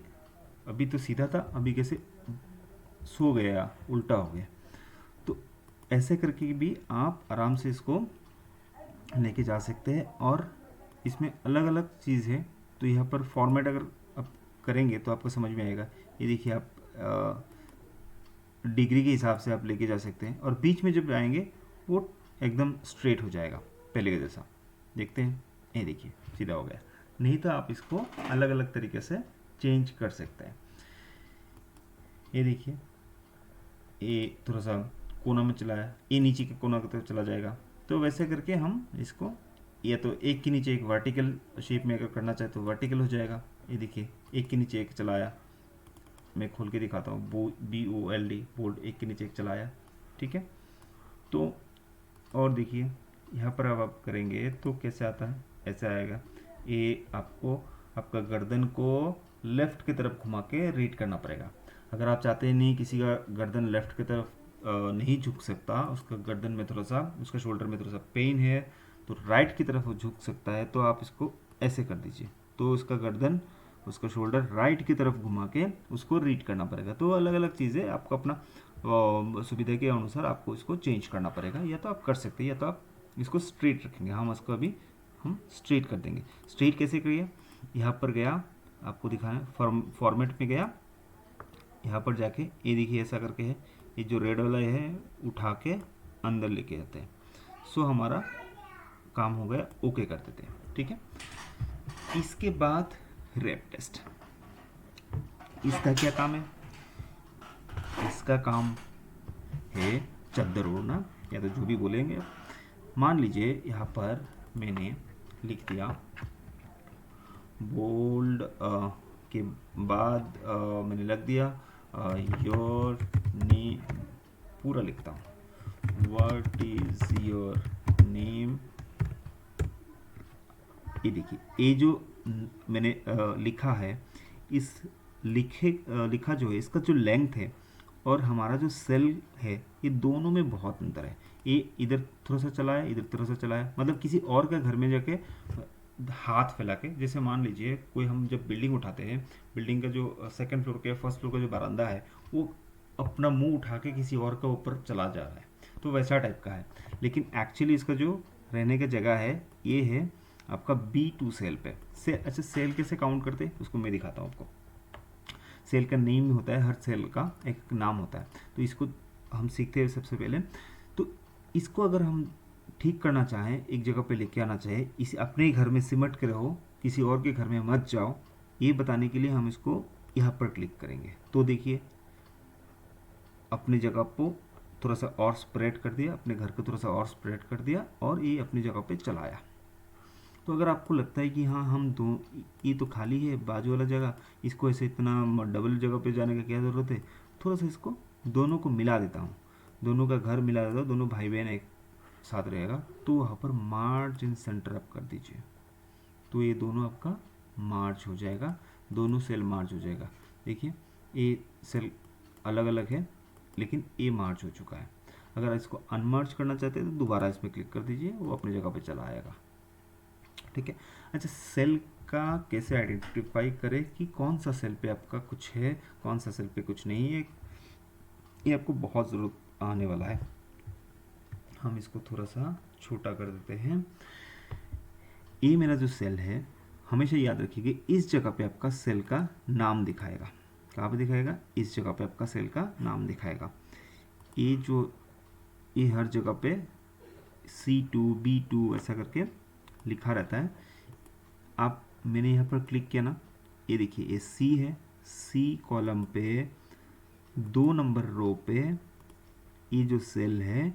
अभी तो सीधा था, अभी कैसे सो गया, उल्टा हो गया। तो ऐसे करके भी आप आराम से इसको लेके जा सकते हैं। और इसमें अलग अलग चीज़ है। तो यहाँ पर फॉर्मेट अगर आप करेंगे तो आपको समझ में आएगा। ये देखिए आप डिग्री के हिसाब से आप लेके जा सकते हैं, और बीच में जब आएंगे वो एकदम स्ट्रेट हो जाएगा पहले के जैसा। देखते हैं, ये देखिए सीधा हो गया। नहीं तो आप इसको अलग अलग तरीके से चेंज कर सकते हैं। ये देखिए ये थोड़ा सा कोना में चलाया, ये नीचे के कोना की तरफ चला जाएगा। तो वैसे करके हम इसको, या तो एक के नीचे एक वर्टिकल शेप में अगर करना चाहे तो वर्टिकल हो जाएगा। ये देखिए एक के नीचे एक चलाया, मैं खोल के दिखाता हूँ, BOLD बोल्ड, एक के नीचे एक चलाया, ठीक है। तो और देखिए यहाँ पर अब आप करेंगे तो कैसे आता है, ऐसे आएगा। ये आपको आपका गर्दन को लेफ़्ट की तरफ घुमा के रीड करना पड़ेगा। अगर आप चाहते हैं नहीं किसी का गर्दन लेफ़्ट की तरफ नहीं झुक सकता, उसका गर्दन में थोड़ा सा, उसका शोल्डर में थोड़ा सा पेन है, तो राइट की तरफ वो झुक सकता है, तो आप इसको ऐसे कर दीजिए। तो उसका गर्दन, उसका शोल्डर राइट की तरफ घुमा के उसको रीड करना पड़ेगा। तो अलग अलग चीज़ें आपको अपना सुविधा के अनुसार आपको इसको चेंज करना पड़ेगा। या तो आप कर सकते हैं, या तो आप इसको स्ट्रेट रखेंगे। हम इसको अभी हम स्ट्रेट कर देंगे। स्ट्रेट कैसे करिए, यहाँ पर गया, आपको दिखाएं, फॉर्मेट में गया, यहाँ पर जाके ये देखिए ऐसा करके है, ये जो रेड वाला है उठा के अंदर लेके जाते हैं। सो हमारा काम हो गया, ओके कर देते हैं। ठीक है, इसके बाद रैप टेस्ट। इसका क्या काम है? इसका काम है चद्दर ओढ़ना, या तो जो भी बोलेंगे। मान लीजिए यहाँ पर मैंने लिख दिया बोल्ड के बाद मैंने लग दिया योर नेम, पूरा लिखता हूँ, व्हाट इज योर नेम। ये देखिए, ये जो मैंने लिखा है, इस लिखा जो है, इसका जो लेंथ है और हमारा जो सेल है, ये दोनों में बहुत अंतर है। ये इधर थोड़ा सा चला है, इधर थोड़ा सा चला है, मतलब किसी और के घर में जाके हाथ फैला के, जैसे मान लीजिए कोई हम जब बिल्डिंग उठाते हैं, बिल्डिंग का जो सेकंड फ्लोर के फर्स्ट फ्लोर का जो बरामदा है, वो अपना मुंह उठा के किसी और के ऊपर चला जा रहा है, तो वैसा टाइप का है। लेकिन एक्चुअली इसका जो रहने की जगह है, ये है आपका B2 सेल पे से। अच्छा, सेल कैसे काउंट करते हैं उसको मैं दिखाता हूँ आपको। सेल का नेम होता है, हर सेल का एक नाम होता है, तो इसको हम सीखते हैं सबसे पहले। तो इसको अगर हम ठीक करना चाहें, एक जगह पे लेके आना चाहे, इसे अपने ही घर में सिमट के रहो, किसी और के घर में मत जाओ, ये बताने के लिए हम इसको यहाँ पर क्लिक करेंगे। तो देखिए, अपनी जगह को थोड़ा सा और स्प्रेड कर दिया, अपने घर को थोड़ा सा और स्प्रेड कर दिया, और ये अपनी जगह पे चलाया। तो अगर आपको लगता है कि हाँ हम दो, ये तो खाली है बाजू वाला जगह, इसको ऐसे इतना डबल जगह पे जाने का क्या ज़रूरत है, थोड़ा सा इसको दोनों को मिला देता हूँ, दोनों का घर मिला देता हूँ, दोनों भाई बहन एक साथ रहेगा। तो वहाँ पर मार्ज इन सेंटर आप कर दीजिए, तो ये दोनों आपका मार्च हो जाएगा, दोनों सेल मार्च हो जाएगा। देखिए, ये सेल अलग अलग है, लेकिन ये मार्च हो चुका है। अगर इसको अनमार्च करना चाहते हैं तो दोबारा इसमें क्लिक कर दीजिए, वो अपनी जगह पे चला आएगा। ठीक है। अच्छा, सेल का कैसे आइडेंटिफाई करें कि कौन सा सेल पे आपका कुछ है, कौन सा सेल पे कुछ नहीं है, ये आपको बहुत ज़रूरत आने वाला है। हम इसको थोड़ा सा छोटा कर देते हैं। ये मेरा जो सेल है, हमेशा याद रखिएगा, इस जगह पे आपका सेल का नाम दिखाएगा। कहाँ पे दिखाएगा? इस जगह पे आपका सेल का नाम दिखाएगा। ये हर जगह पे C2 B2 ऐसा करके लिखा रहता है। आप मैंने यहाँ पर क्लिक किया ना, ये देखिए, ये C है, C कॉलम पे 2 नंबर रो पे ये जो सेल है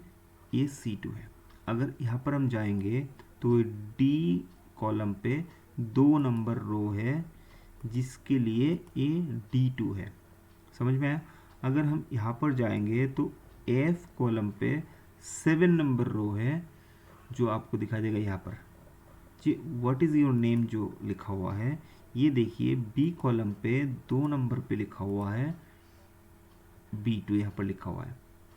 ये C2 है। अगर यहाँ पर हम जाएंगे तो D कॉलम पे 2 नंबर रो है, जिसके लिए ये D2 है। समझ में आया? अगर हम यहाँ पर जाएंगे तो F कॉलम पे 7 नंबर रो है, जो आपको दिखाई देगा यहाँ पर जी, व्हाट इज़ योर नेम जो लिखा हुआ है। ये देखिए, B कॉलम पे 2 नंबर पे लिखा हुआ है B2, यहाँ पर लिखा हुआ है।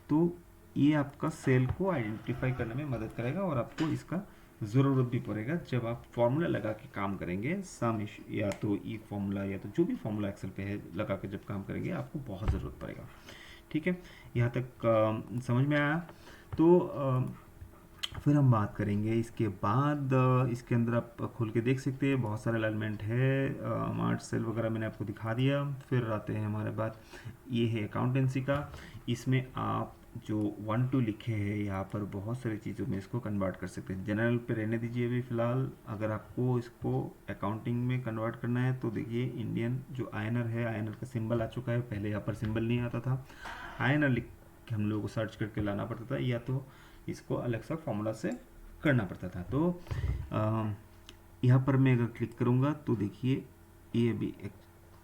तो ये आपका सेल को आइडेंटिफाई करने में मदद करेगा, और आपको इसका ज़रूरत भी पड़ेगा जब आप फॉर्मूला लगा के काम करेंगे। सम या तो ई फॉर्मूला, या तो जो भी फॉर्मूला एक्सेल पे है, लगा के जब काम करेंगे आपको बहुत ज़रूरत पड़ेगा। ठीक है, यहाँ तक समझ में आया? तो फिर हम बात करेंगे इसके बाद, इसके अंदर आप खोल के देख सकते हैं, बहुत सारे एलिमेंट है, मार्च सेल वगैरह मैंने आपको दिखा दिया। फिर आते हैं हमारे बाद, ये है अकाउंटेंसी का। इसमें आप जो 1-2 लिखे हैं, यहाँ पर बहुत सारी चीज़ों में इसको कन्वर्ट कर सकते हैं। जनरल पे रहने दीजिए अभी फ़िलहाल। अगर आपको इसको अकाउंटिंग में कन्वर्ट करना है तो देखिए, इंडियन जो INR है, INR का सिंबल आ चुका है, पहले यहाँ पर सिंबल नहीं आता था। INR लिख के हम लोगों को सर्च करके लाना पड़ता था, या तो इसको अलग सा फॉर्मूला से करना पड़ता था। तो यहाँ पर मैं अगर क्लिक करूँगा तो देखिए, ये अभी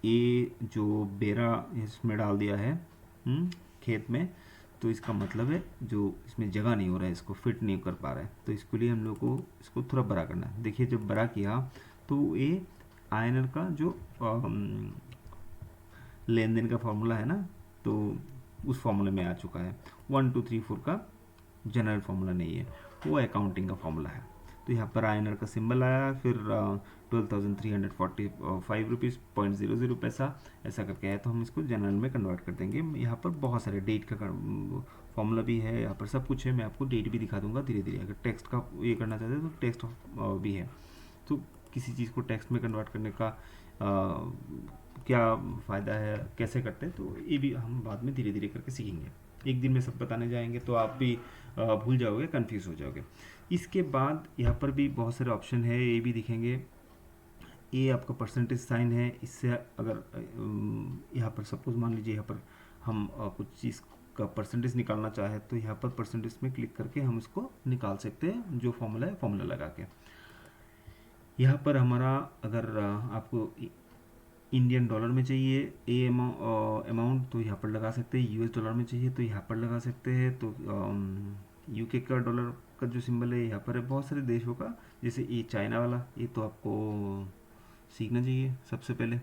ये जो बेरा इसमें डाल दिया है खेत में, तो इसका मतलब है जो इसमें जगह नहीं हो रहा है, इसको फिट नहीं कर पा रहा है, तो इसके लिए हम लोग को इसको थोड़ा बड़ा करना है। देखिए, जब बड़ा किया तो ये INR का जो लेन देन का फॉर्मूला है ना, तो उस फॉर्मूले में आ चुका है। 1 2 3 4 का जनरल फार्मूला नहीं है, वो अकाउंटिंग का फार्मूला है। तो यहाँ पर INR का सिंबल आया, फिर 12,345 रुपीज़ 0.00 पैसा ऐसा करके आया, तो हम इसको जनरल में कन्वर्ट कर देंगे। यहाँ पर बहुत सारे डेट का फॉर्मूला भी है, यहाँ पर सब कुछ है, मैं आपको डेट भी दिखा दूंगा धीरे धीरे। अगर टेक्स्ट का ये करना चाहते हैं तो टेक्स्ट भी है। तो किसी चीज़ को टेक्स्ट में कन्वर्ट करने का क्या फ़ायदा है, कैसे करते हैं, तो ये भी हम बाद में धीरे धीरे करके सीखेंगे। एक दिन में सब बताने जाएंगे तो आप भी भूल जाओगे, कंफ्यूज हो जाओगे। इसके बाद यहाँ पर भी बहुत सारे ऑप्शन है, ये भी दिखेंगे। ये आपका परसेंटेज साइन है, इससे अगर यहाँ पर सपोज मान लीजिए यहाँ पर हम कुछ चीज़ का परसेंटेज निकालना चाहे तो यहाँ पर परसेंटेज में क्लिक करके हम इसको निकाल सकते हैं, जो फॉर्मूला है फॉर्मूला लगा के। यहाँ पर हमारा अगर आपको इंडियन डॉलर में चाहिए ए अमाउंट तो यहाँ पर लगा सकते हैं, यूएस डॉलर में चाहिए तो यहाँ पर लगा सकते हैं। तो यूके का डॉलर का जो सिंबल है यहाँ पर है। बहुत सारे देशों का, जैसे ये चाइना वाला, ये तो आपको सीखना चाहिए सबसे पहले।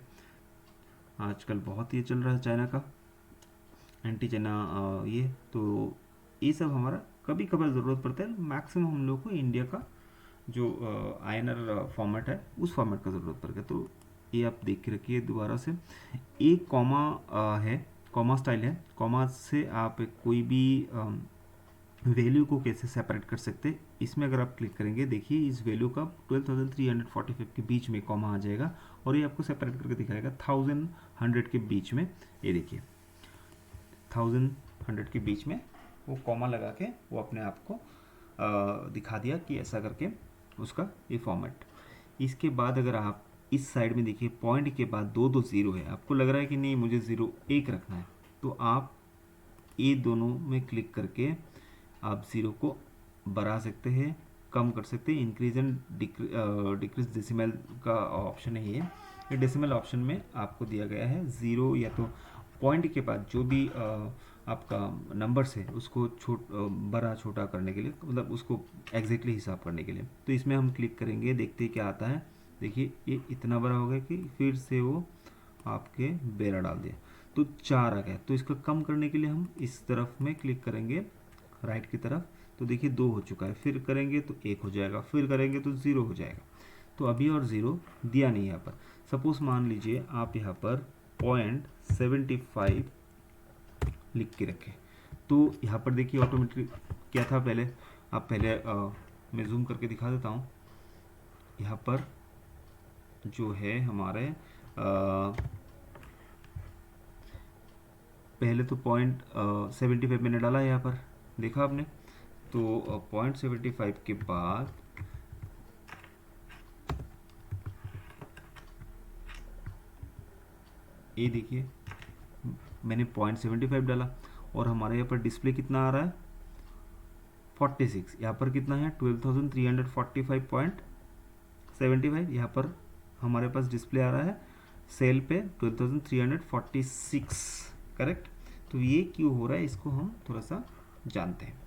आजकल बहुत ये चल रहा है चाइना का, एंटी चाइना ये तो ये सब हमारा कभी कभार ज़रूरत पड़ता है। मैक्सिमम हम लोग को इंडिया का जो आईएनआर फॉर्मेट है उस फॉर्मेट का ज़रूरत पड़ेगा। तो ये आप देख के रखिए दोबारा से। एक कॉमा है, कॉमा स्टाइल है। कॉमा से आप कोई भी वैल्यू को कैसे सेपरेट कर सकते हैं, इसमें अगर आप क्लिक करेंगे, देखिए इस वैल्यू का 12,345 के बीच में कॉमा आ जाएगा और ये आपको सेपरेट करके दिखाएगा 1100 के बीच में। ये देखिए 1100 के बीच में वो कॉमा लगा के वो अपने आप को दिखा दिया कि ऐसा करके उसका ये फॉर्मेट। इसके बाद अगर आप इस साइड में देखिए, पॉइंट के बाद दो दो ज़ीरो है, आपको लग रहा है कि नहीं मुझे ज़ीरो एक रखना है, तो आप ये दोनों में क्लिक करके आप ज़ीरो को बढ़ा सकते हैं, कम कर सकते हैं। इंक्रीज एंड डिक्रीज डेसिमल का ऑप्शन है ये डेसिमल ऑप्शन में आपको दिया गया है। ज़ीरो या तो पॉइंट के बाद जो भी आपका नंबर्स है उसको बड़ा छोटा करने के लिए, मतलब उसको एग्जैक्टली हिसाब करने के लिए। तो इसमें हम क्लिक करेंगे, देखते हैं क्या आता है। देखिए ये इतना बड़ा हो गया कि फिर से वो आपके बेरा डाल दिया, तो 4 आ गया। तो इसको कम करने के लिए हम इस तरफ में क्लिक करेंगे, राइट की तरफ, तो देखिए 2 हो चुका है। फिर करेंगे तो 1 हो जाएगा, फिर करेंगे तो 0 हो जाएगा। तो अभी और 0 दिया नहीं यहाँ पर। सपोज मान लीजिए आप यहाँ पर 0.75 लिख के रखें, तो यहाँ पर देखिए ऑटोमेटिक क्या था पहले, आप पहले मैं जूम करके दिखा देता हूँ। यहाँ पर जो है हमारे पहले तो 0.75 मैंने डाला है यहाँ पर, देखा आपने। तो 0.75 के बाद ये देखिए मैंने 0.75 डाला और हमारे यहाँ पर डिस्प्ले कितना आ रहा है 46। यहाँ पर कितना है 12,345.75। यहाँ पर हमारे पास डिस्प्ले आ रहा है सेल पे 12,346, करेक्ट। तो ये क्यों हो रहा है इसको हम थोड़ा सा जानते हैं।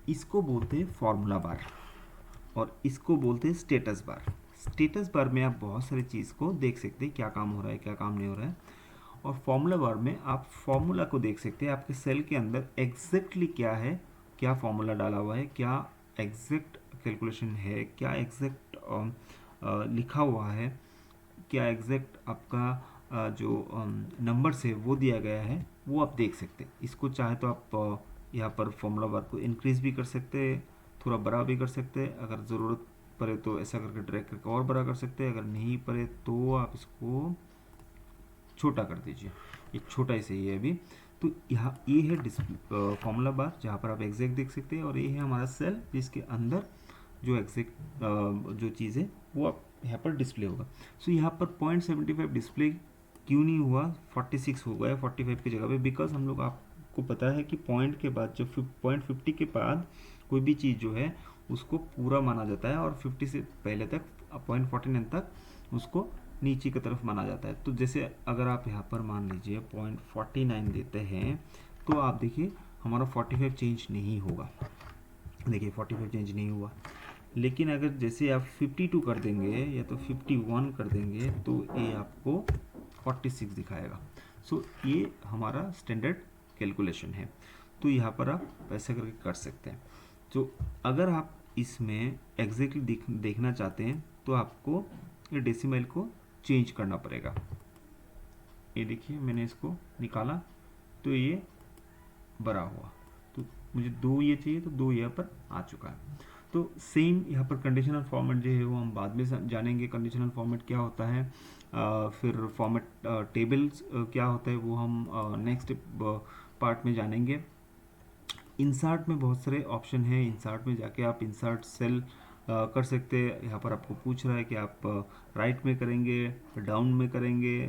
इसको बोलते हैं फॉर्मूला बार और इसको बोलते हैं स्टेटस बार। स्टेटस बार में आप बहुत सारी चीज़ को देख सकते हैं, क्या काम हो रहा है क्या काम नहीं हो रहा है। और फॉर्मूला बार में आप फॉर्मूला को देख सकते हैं, आपके सेल के अंदर एग्जैक्टली क्या है, क्या फॉर्मूला डाला हुआ है, क्या एग्जैक्ट कैलकुलेशन है, क्या एग्जैक्ट लिखा हुआ है, क्या एग्जैक्ट आपका जो नंबर्स है वो दिया गया है, वो आप देख सकते हैं। इसको चाहे तो आप यहाँ पर फॉर्मूला बार को इंक्रीज भी कर सकते हैं, थोड़ा बड़ा भी कर सकते हैं। अगर ज़रूरत पड़े तो ऐसा करके ड्रैग करके और बड़ा कर सकते हैं, अगर नहीं पड़े तो आप इसको छोटा कर दीजिए। ये छोटा ही सही है अभी। तो यहाँ ये है फॉर्मूला बार जहाँ पर आप एग्जैक्ट देख सकते हैं, और ये है हमारा सेल जिसके अंदर जो एग्जैक्ट जो चीज़ है वो आप यहाँ पर डिस्प्ले होगा। सो यहाँ पर 0.75 डिस्प्ले क्यों नहीं हुआ, 46 हो गया 45 की जगह पे, बिकॉज हम लोग आपको पता है कि पॉइंट के बाद जो 0.50 के बाद कोई भी चीज़ जो है उसको पूरा माना जाता है, और 50 से पहले तक 0.49 तक उसको नीचे की तरफ माना जाता है। तो जैसे अगर आप यहाँ पर मान लीजिए 0.49 देते हैं तो आप देखिए हमारा 45 चेंज नहीं होगा, देखिए 45 चेंज नहीं हुआ। लेकिन अगर जैसे आप 52 कर देंगे या तो 51 कर देंगे तो ये आपको 46 दिखाएगा। सो ये हमारा स्टैंडर्ड कैलकुलेशन है। तो यहाँ पर आप ऐसा करके कर सकते हैं। तो अगर आप इसमें एग्जैक्टली देखना चाहते हैं तो आपको ये डेसिमल को चेंज करना पड़ेगा। ये देखिए मैंने इसको निकाला तो ये बड़ा हुआ, तो मुझे 2 ये चाहिए तो 2 यहाँ पर आ चुका है। तो सेम यहाँ पर कंडीशनल फॉर्मेट जो है वो हम बाद में जानेंगे, कंडीशनल फॉर्मेट क्या होता है। फिर फॉर्मेट टेबल्स क्या होता है वो हम नेक्स्ट पार्ट में जानेंगे। इंसर्ट में बहुत सारे ऑप्शन हैं, इंसर्ट में जाके आप इंसर्ट सेल कर सकते हैं। यहाँ पर आपको पूछ रहा है कि आप राइट में करेंगे, डाउन में करेंगे,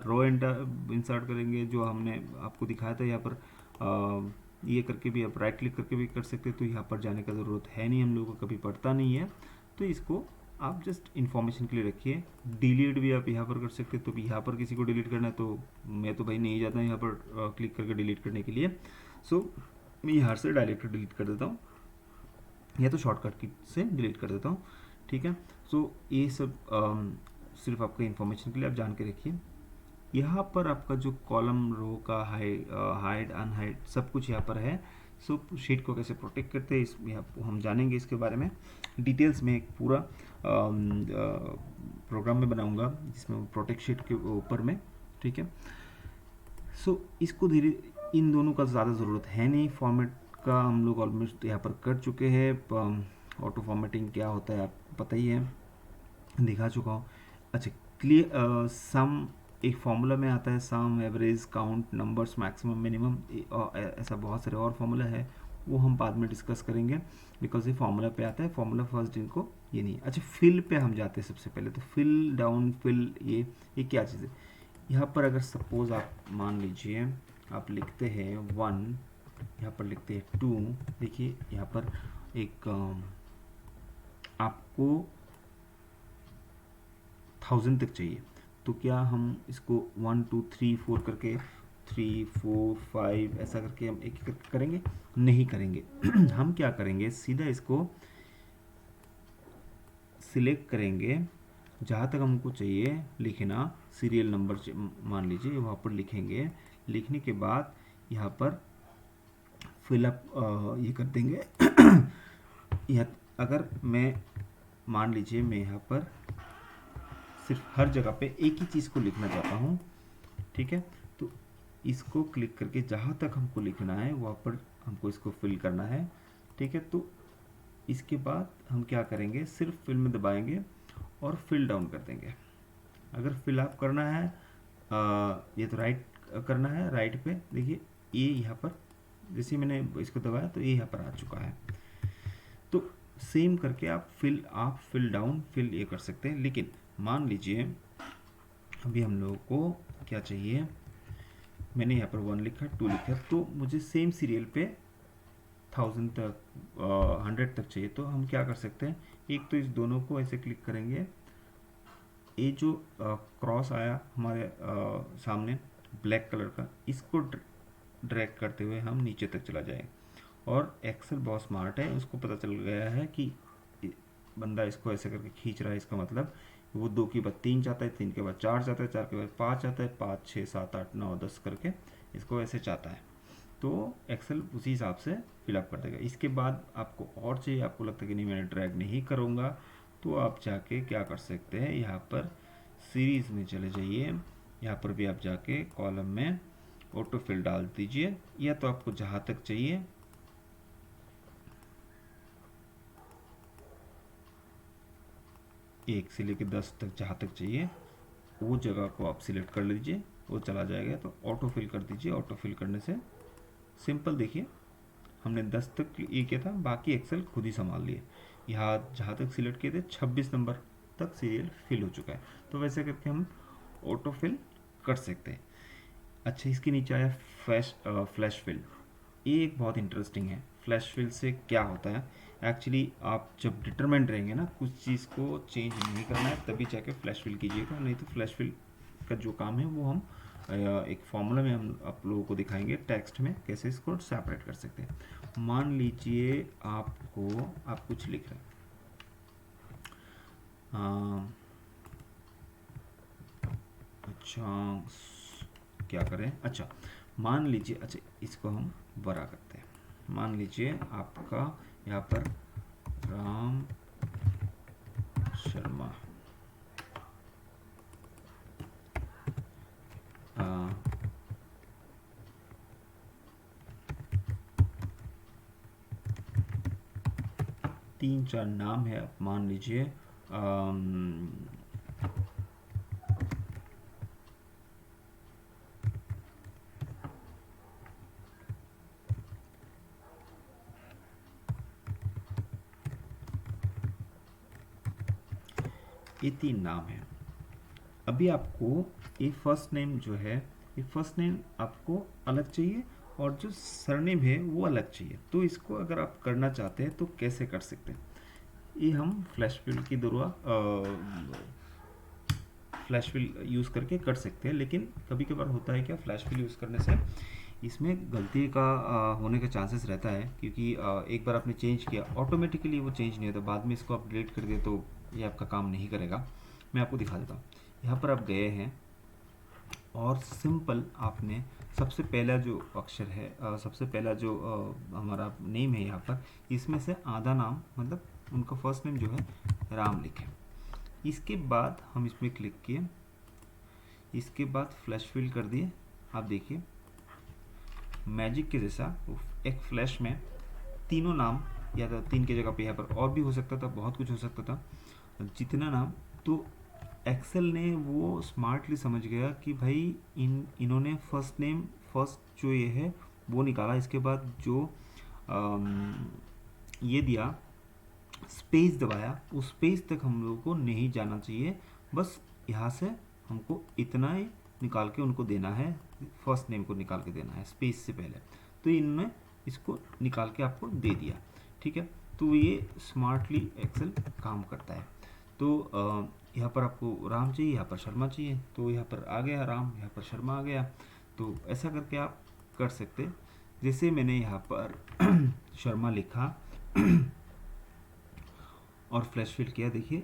रो एंड इंसर्ट करेंगे, जो हमने आपको दिखाया था। यहाँ पर ये करके भी आप राइट क्लिक करके भी कर सकते हैं, तो यहाँ पर जाने का ज़रूरत है नहीं, हम लोगों को कभी पड़ता नहीं है। तो इसको आप जस्ट इन्फॉर्मेशन के लिए रखिए। डिलीट भी आप यहाँ पर कर सकते हैं, तो यहाँ पर किसी को डिलीट करना है तो मैं तो भाई नहीं जाता यहाँ पर क्लिक करके डिलीट करने के लिए। सो मैं यहाँ से डायरेक्ट डिलीट कर देता हूँ, या तो शॉर्टकट की से डिलीट कर देता हूँ, ठीक है। सो ये सब सिर्फ आपका इन्फॉर्मेशन के लिए आप जान के रखिए। यहाँ पर आपका जो कॉलम रो का हाइड अनहाइड सब कुछ यहाँ पर है। सो शीट को कैसे प्रोटेक्ट करते हैं इस यहाँ हम जानेंगे, इसके बारे में डिटेल्स में एक पूरा प्रोग्राम में बनाऊंगा जिसमें प्रोटेक्ट शीट के ऊपर में, ठीक है। सो इसको धीरे, इन दोनों का ज़्यादा ज़रूरत है नहीं, फॉर्मेट का हम लोग ऑलमोस्ट यहाँ पर कर चुके हैं। ऑटो फॉर्मेटिंग क्या होता है आपको पता ही है, दिखा चुका हूँ। अच्छा, क्लियर सम एक फॉर्मूला में आता है, sum, average, count, numbers, maximum, minimum, ऐसा बहुत सारे और फॉर्मूला है, वो हम बाद में डिस्कस करेंगे बिकॉज ये फॉर्मूला पे आता है। फॉर्मूला फर्स्ट इनको ये नहीं। अच्छा, फिल पे हम जाते हैं सबसे पहले। तो फिल, डाउन फिल, ये क्या चीज़ है। यहाँ पर अगर सपोज आप मान लीजिए आप लिखते हैं 1, यहाँ पर लिखते हैं 2, देखिए यहाँ पर एक आपको 1000 तक चाहिए, तो क्या हम इसको 1 2 3 4 करके 3 4 5 ऐसा करके हम एक एक करके करेंगे? नहीं करेंगे। हम क्या करेंगे, सीधा इसको सिलेक्ट करेंगे, जहाँ तक हमको चाहिए लिखना, सीरियल नंबर मान लीजिए वहाँ पर लिखेंगे। लिखने के बाद यहाँ पर फिलअप ये कर देंगे। यह अगर मैं मान लीजिए मैं यहाँ पर सिर्फ हर जगह पे एक ही चीज़ को लिखना चाहता हूँ, ठीक है, तो इसको क्लिक करके जहाँ तक हमको लिखना है वहाँ पर हमको इसको फिल करना है, ठीक है। तो इसके बाद हम क्या करेंगे, सिर्फ फिल में दबाएंगे और फिल डाउन कर देंगे। अगर फिल अप करना है ये तो राइट करना है, राइट पे देखिए ये यहाँ पर जैसे मैंने इसको दबाया तो ये यहाँ पर आ चुका है। तो सेम करके आप fill up, fill down, fill ये कर सकते हैं। लेकिन मान लीजिए अभी हम लोगों को क्या चाहिए, मैंने यहाँ पर 1 लिखा, 2 लिखा, तो मुझे सेम सीरियल पे 1000 तक 100 तक चाहिए। तो हम क्या कर सकते हैं, एक तो इस दोनों को ऐसे क्लिक करेंगे, ये जो क्रॉस आया हमारे सामने ब्लैक कलर का, इसको ड्रैग करते हुए हम नीचे तक चला जाएंगे। और एक्सेल बहुत स्मार्ट है, उसको पता चल गया है कि बंदा इसको ऐसे करके खींच रहा है, इसका मतलब वो 2 के बाद 3 चाहता है, 3 के बाद 4 चाहता है, 4 के बाद 5 चाहता है, 5 6 7 8 9 10 करके इसको ऐसे चाहता है। तो एक्सेल उसी हिसाब से फिलअप कर देगा। इसके बाद आपको और चाहिए, आपको लगता है कि नहीं मैंने ड्रैग नहीं करूँगा, तो आप जाके क्या कर सकते हैं, यहाँ पर सीरीज़ में चले जाइए, यहाँ पर भी आप जाके कॉलम में ऑटो फिल डाल दीजिए, या तो आपको जहाँ तक चाहिए एक से लेकर 10 तक जहाँ तक चाहिए वो जगह को आप सिलेक्ट कर लीजिए, वो चला जाएगा। तो ऑटो फिल कर दीजिए, ऑटो फिल करने से सिंपल देखिए हमने 10 तक ये किया था, बाकी एक्सेल खुद ही संभाल लिए। यहाँ जहाँ तक सिलेक्ट किए थे 26 नंबर तक सीरियल फिल हो चुका है। तो वैसे करके हम ऑटो फिल कर सकते हैं। अच्छा, इसके नीचे आया फ्लैश फिल। ये एक बहुत इंटरेस्टिंग है। फ्लैश फिल से क्या होता है, एक्चुअली आप जब डिटरमेंट रहेंगे ना कुछ चीज़ को चेंज नहीं करना है, तभी जाके फ्लैश फिल कीजिएगा, नहीं तो फ्लैश फिल का जो काम है वो हम एक फॉर्मूला में हम आप लोगों को दिखाएंगे टेक्स्ट में कैसे इसको सेपरेट कर सकते हैं। मान लीजिए आपको आप कुछ लिख रहे हैं, अच्छा क्या करें, अच्छा मान लीजिए, अच्छा इसको हम बड़ा करते हैं। मान लीजिए आपका यहाँ पर राम शर्मा तीन चार नाम है, आप मान लीजिए ये तीन नाम है। अभी आपको ये फर्स्ट नेम जो है, ये फर्स्ट नेम आपको अलग चाहिए और जो सरनेम है वो अलग चाहिए। तो इसको अगर आप करना चाहते हैं तो कैसे कर सकते हैं, ये हम फ्लैश फिल की द्वारा फ्लैश फिल यूज़ करके कर सकते हैं। लेकिन कभी कभार होता है क्या, फ्लैश फिल यूज़ करने से इसमें गलती का होने का चांसेस रहता है, क्योंकि एक बार आपने चेंज किया ऑटोमेटिकली वो चेंज नहीं होता, बाद में इसको आप डिलीट कर दिए तो ये आपका काम नहीं करेगा। मैं आपको दिखा देता हूँ। यहाँ पर आप गए हैं और सिंपल आपने सबसे पहला जो अक्षर है, सबसे पहला जो हमारा नेम है यहाँ पर, इसमें से आधा नाम मतलब उनका फर्स्ट नेम जो है राम लिखे। इसके बाद हम इसमें क्लिक किए, इसके बाद फ्लैश फिल कर दिए। आप देखिए मैजिक के जैसा एक फ्लैश में तीनों नाम, या तो तीन की जगह पे यहाँ पर और भी हो सकता था, बहुत कुछ हो सकता था, जितना नाम। तो एक्सेल ने वो स्मार्टली समझ गया कि भाई इन्होंने फर्स्ट नेम फर्स्ट जो ये है वो निकाला, इसके बाद जो ये दिया स्पेस दबाया, उस स्पेस तक हम लोगों को नहीं जाना चाहिए, बस यहाँ से हमको इतना ही निकाल के उनको देना है, फर्स्ट नेम को निकाल के देना है स्पेस से पहले। तो इन्होंने इसको निकाल के आपको दे दिया, ठीक है। तो ये स्मार्टली एक्सेल काम करता है। तो यहाँ पर आपको राम चाहिए, यहाँ पर शर्मा चाहिए, तो यहाँ पर आ गया राम, यहाँ पर शर्मा आ गया। तो ऐसा करके आप कर सकते। जैसे मैंने यहाँ पर शर्मा लिखा और फ्लैश फिल किया, देखिए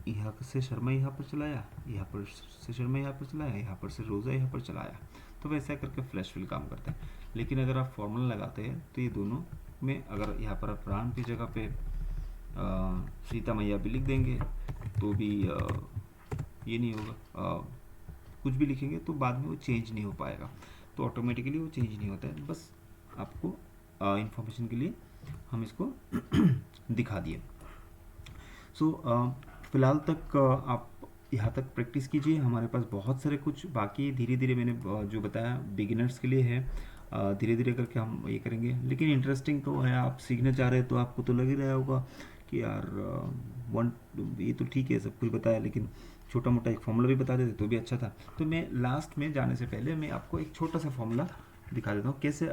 यहाँ से शर्मा यहाँ पर चलाया, यहाँ पर से शर्मा यहाँ पर चलाया, यहाँ पर से रोज़ा यहाँ पर चलाया। तो वैसा करके फ्लैश फिल काम करता है। लेकिन अगर आप फॉर्मूला लगाते हैं तो ये दोनों में, अगर यहाँ पर आप राम की जगह पे सीता मैया भी लिख देंगे तो भी ये नहीं होगा, कुछ भी लिखेंगे तो बाद में वो चेंज नहीं हो पाएगा। तो ऑटोमेटिकली वो चेंज नहीं होता है, बस आपको इंफॉर्मेशन के लिए हम इसको दिखा दिए। सो फ़िलहाल तक आप यहाँ तक प्रैक्टिस कीजिए। हमारे पास बहुत सारे कुछ बाकी, धीरे धीरे मैंने जो बताया बिगिनर्स के लिए है, धीरे धीरे करके हम ये करेंगे। लेकिन इंटरेस्टिंग तो है, आप सीखना चाह रहे हैं तो आपको तो लग ही रहा होगा कि यार ये तो ठीक है सब कुछ बताया, लेकिन छोटा मोटा एक फॉर्मूला भी बता देते तो भी अच्छा था। तो मैं लास्ट में जाने से पहले मैं आपको एक छोटा सा फॉर्मूला दिखा देता हूँ। कैसे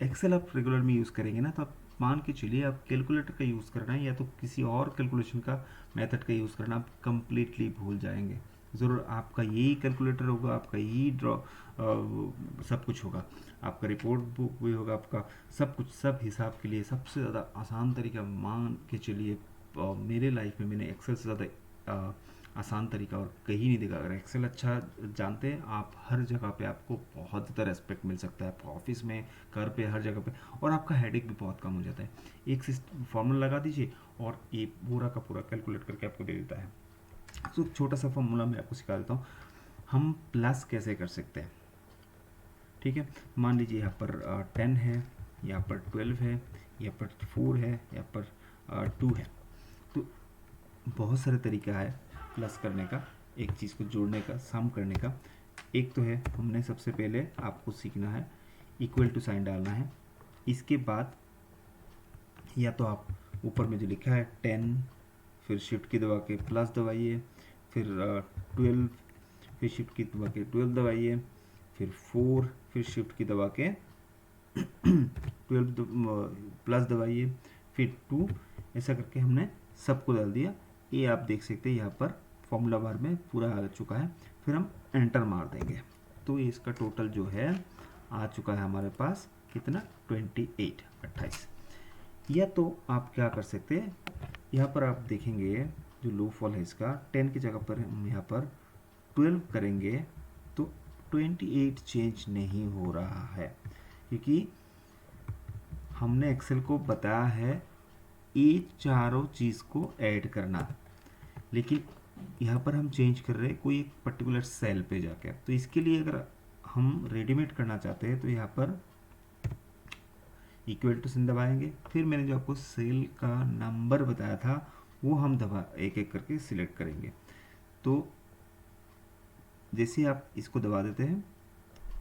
एक्सेल आप रेगुलर में यूज़ करेंगे ना, तो आप मान के चलिए आप कैलकुलेटर का यूज़ करना है या तो किसी और कैलकुलेशन का मेथड का यूज़ करना, आप कम्प्लीटली भूल जाएंगे। ज़रूर आपका यही कैलकुलेटर होगा, आपका यही सब कुछ होगा, आपका रिपोर्ट बुक भी होगा, आपका सब कुछ, सब हिसाब के लिए सबसे ज़्यादा आसान तरीका मान के चलिए। मेरे लाइफ में मैंने एक्सेल से ज़्यादा आसान तरीका और कहीं नहीं देखा। अगर एक्सेल अच्छा जानते हैं आप, हर जगह पे आपको बहुत ज़्यादा रेस्पेक्ट मिल सकता है, आपको ऑफिस में, घर पे, हर जगह पे, और आपका हेडेक भी बहुत कम हो जाता है। एक फॉर्मूला लगा दीजिए और ये पूरा का पूरा कैलकुलेट करके आपको दे देता है। तो छोटा सा फॉर्मूला मैं आपको सिखा देता हूँ, हम प्लस कैसे कर सकते हैं। ठीक है, मान लीजिए यहाँ पर 10 है, यहाँ पर 12 है, यहाँ पर 4 है, यहाँ पर 2 है। तो बहुत सारे तरीका है प्लस करने का, एक चीज़ को जोड़ने का, सम करने का। एक तो है, हमने सबसे पहले आपको सीखना है इक्वल टू साइन डालना है। इसके बाद या तो आप ऊपर में जो लिखा है 10, फिर शिफ्ट की दबा के प्लस दबाइए, फिर 12, फिर शिफ्ट की दबा के 12 दबाइए, फिर 4, फिर शिफ्ट की दबा के 12 प्लस दबाइए, फिर 2। ऐसा करके हमने सबको डाल दिया। ये आप देख सकते हैं यहाँ पर फॉर्मूला बार में पूरा आ चुका है। फिर हम एंटर मार देंगे तो ये इसका टोटल जो है आ चुका है हमारे पास कितना, 28। या तो आप क्या कर सकते हैं, यहाँ पर आप देखेंगे जो लो फॉल है इसका 10 की जगह पर हम यहाँ पर 12 करेंगे तो 28 चेंज नहीं हो रहा है, क्योंकि हमने एक्सेल को बताया है ये चारों चीज़ को ऐड करना, लेकिन यहाँ पर हम चेंज कर रहे हैं कोई एक पर्टिकुलर सेल पे जाकर। तो इसके लिए अगर हम रेडीमेड करना चाहते हैं तो यहाँ पर इक्वल टू साइन दबाएंगे, फिर मैंने जो आपको सेल का नंबर बताया था वो हम दबा एक एक करके सिलेक्ट करेंगे। तो जैसे ही आप इसको दबा देते हैं,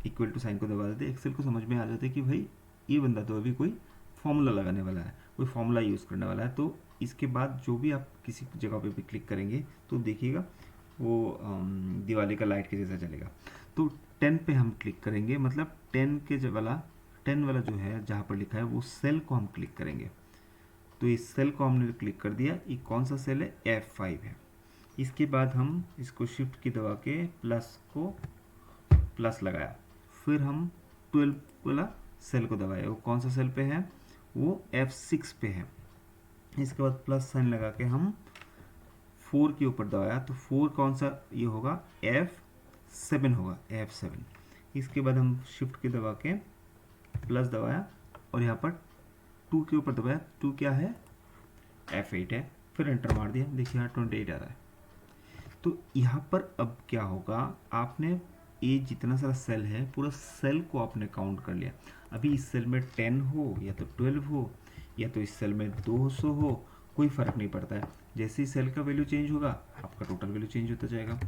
इक्वल टू साइन को दबा देते हैं, एक्सेल को समझ में आ जाता है कि भाई ये बंदा तो अभी कोई फॉर्मूला लगाने वाला है, कोई फॉर्मूला यूज़ करने वाला है। तो इसके बाद जो भी आप किसी जगह पे भी क्लिक करेंगे तो देखिएगा वो दिवाली का लाइट के जैसा चलेगा। तो 10 पे हम क्लिक करेंगे, मतलब 10 के वाला 10 वाला जो है जहाँ पर लिखा है वो सेल को हम क्लिक करेंगे। तो इस सेल को हमने क्लिक कर दिया, ये कौन सा सेल है, F5 है। इसके बाद हम इसको शिफ्ट की दबा के प्लस लगाया, फिर हम 12 वाला सेल को दबाया, वो कौन सा सेल पे है, वो F6 पे है। इसके बाद प्लस साइन लगा के हम 4 के ऊपर दबाया, तो 4 कौन सा ये होगा, F7 होगा, F7। इसके बाद हम शिफ्ट की दबा के प्लस दबाया और यहाँ पर 2 के ऊपर दबाया, 2 क्या है, F8 है, फिर एंटर मार दिया, देखिए यहाँ 28 आ रहा है। तो यहाँ पर अब क्या होगा, आपने ये जितना सारा सेल है पूरा सेल को आपने काउंट कर लिया। अभी इस सेल में 10 हो या तो 12 हो या तो इस सेल में 200 हो, कोई फ़र्क नहीं पड़ता है। जैसे ही सेल का वैल्यू चेंज होगा आपका टोटल वैल्यू चेंज होता जाएगा।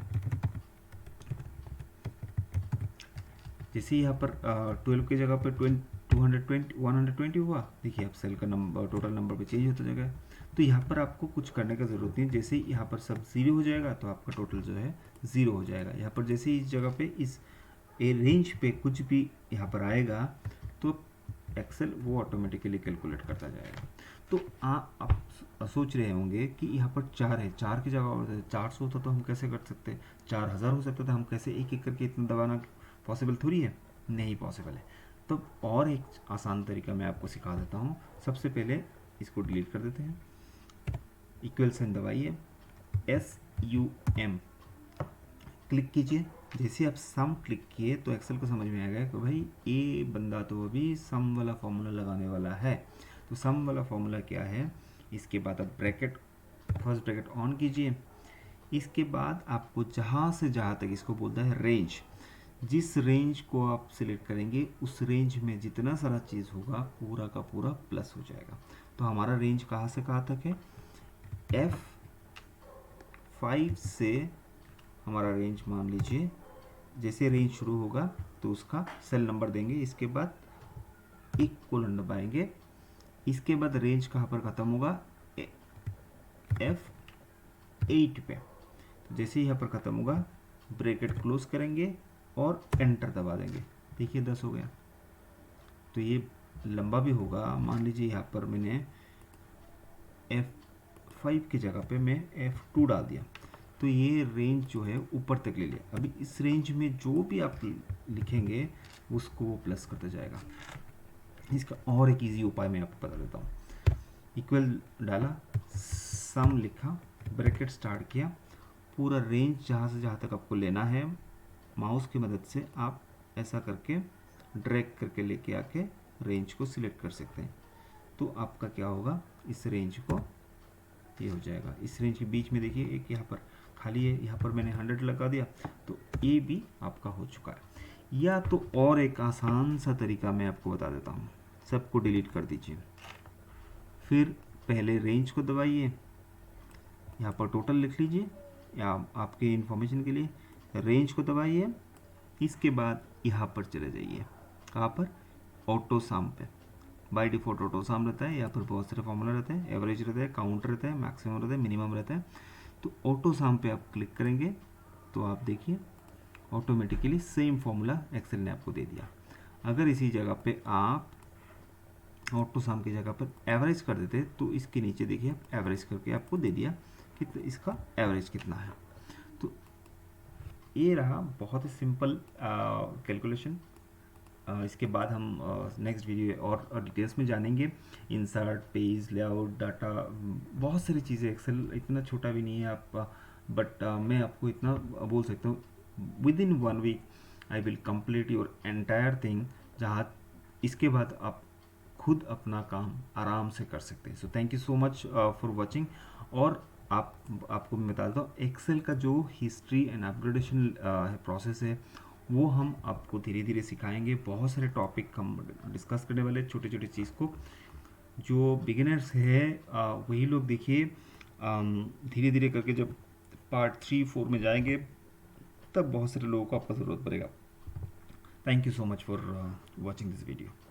जैसे यहाँ पर 12 की जगह पर 120 हुआ, देखिए अब सेल का नंबर टोटल नंबर पे चेंज होता जाएगा। तो यहाँ पर आपको कुछ करने का ज़रूरत नहीं, जैसे ही यहाँ पर सब ज़ीरो हो जाएगा तो आपका टोटल जो है ज़ीरो हो जाएगा। यहाँ पर जैसे ही इस जगह पे इस रेंज पे कुछ भी यहाँ पर आएगा तो एक्सेल वो ऑटोमेटिकली कैलकुलेट करता जाएगा। तो आप सोच रहे होंगे कि यहाँ पर 4 है, 4 की जगह 400 होता तो हम कैसे कर सकते, 4000 हो सकता था, हम कैसे एक एक करके इतना दबाना पॉसिबल थोड़ी है, नहीं पॉसिबल है। तो और एक आसान तरीका मैं आपको सिखा देता हूँ। सबसे पहले इसको डिलीट कर देते हैं, इक्वल साइन दबाइए, SUM क्लिक कीजिए। जैसे आप सम क्लिक किए तो एक्सेल को समझ में आ गया कि भाई ये बंदा तो अभी सम वाला फॉर्मूला लगाने वाला है। तो सम वाला फॉर्मूला क्या है, इसके बाद आप ब्रैकेट, फर्स्ट ब्रैकेट ऑन कीजिए। इसके बाद आपको जहाँ से जहाँ तक, इसको बोलता है रेंज, जिस रेंज को आप सिलेक्ट करेंगे उस रेंज में जितना सारा चीज़ होगा पूरा का पूरा प्लस हो जाएगा। तो हमारा रेंज कहाँ से कहाँ तक है, F5 से हमारा रेंज मान लीजिए, जैसे रेंज शुरू होगा तो उसका सेल नंबर देंगे, इसके बाद एक कोलन दबाएंगे, इसके बाद रेंज कहाँ पर ख़त्म होगा, F8 पे। तो जैसे ही यहाँ पर ख़त्म होगा ब्रैकेट क्लोज करेंगे और एंटर दबा देंगे, देखिए 10 हो गया। तो ये लंबा भी होगा, मान लीजिए यहाँ पर मैंने F5 की जगह पे मैं F2 डाल दिया, तो ये रेंज जो है ऊपर तक ले लिया। अभी इस रेंज में जो भी आप लिखेंगे उसको वो प्लस करता जाएगा। इसका और एक इजी उपाय मैं आपको बता देता हूँ। इक्वल डाला, सम लिखा, ब्रैकेट स्टार्ट किया, पूरा रेंज जहाँ से जहाँ तक आपको लेना है माउस की मदद से आप ऐसा करके ड्रैग करके लेके आके रेंज को सिलेक्ट कर सकते हैं। तो आपका क्या होगा, इस रेंज को ये हो जाएगा। इस रेंज के बीच में देखिए एक यहाँ पर खाली है, यहाँ पर मैंने 100 लगा दिया, तो ये भी आपका हो चुका है। या तो और एक आसान सा तरीका मैं आपको बता देता हूँ, सबको डिलीट कर दीजिए, फिर पहले रेंज को दबाइए, यहाँ पर टोटल लिख लीजिए, या आपके इंफॉर्मेशन के लिए रेंज को दबाइए। इसके बाद यहाँ पर चले जाइए, कहाँ पर, ऑटो सम पे। बाय डिफ़ॉल्ट ऑटो सम रहता है, यहाँ पर बहुत सारे फॉर्मूला रहते हैं, एवरेज रहता है, काउंट रहता है, मैक्सिमम रहता है, मिनिमम रहता है। तो ऑटो सम पे आप क्लिक करेंगे तो आप देखिए ऑटोमेटिकली सेम फॉर्मूला एक्सेल ने आपको दे दिया। अगर इसी जगह पे आप ऑटो सम की जगह पर एवरेज कर देते तो इसके नीचे देखिए एवरेज करके आपको दे दिया कि इसका एवरेज कितना है। तो ये रहा बहुत ही सिंपल कैलकुलेशन। इसके बाद हम नेक्स्ट वीडियो और डिटेल्स में जानेंगे, इंसर्ट, पेज, लेआउट, डाटा, बहुत सारी चीज़ें। एक्सेल इतना छोटा भी नहीं है आप, बट मैं आपको इतना बोल सकता हूँ, within 1 week I will complete your entire thing, जहाँ इसके बाद आप खुद अपना काम आराम से कर सकते हैं। So thank you so much for watching. और आपको मैं बता देता हूँ, एक्सेल का जो हिस्ट्री एंड अपग्रेडेशन प्रोसेस है वो हम आपको धीरे धीरे सिखाएंगे। बहुत सारे टॉपिक हम डिस्कस करने वाले, छोटे छोटे चीज़ को। जो बिगिनर्स है वही लोग देखिए, धीरे धीरे करके जब पार्ट 3 4 में जाएंगे तब बहुत सारे लोगों को आपका ज़रूरत पड़ेगा। Thank you so much for watching this video.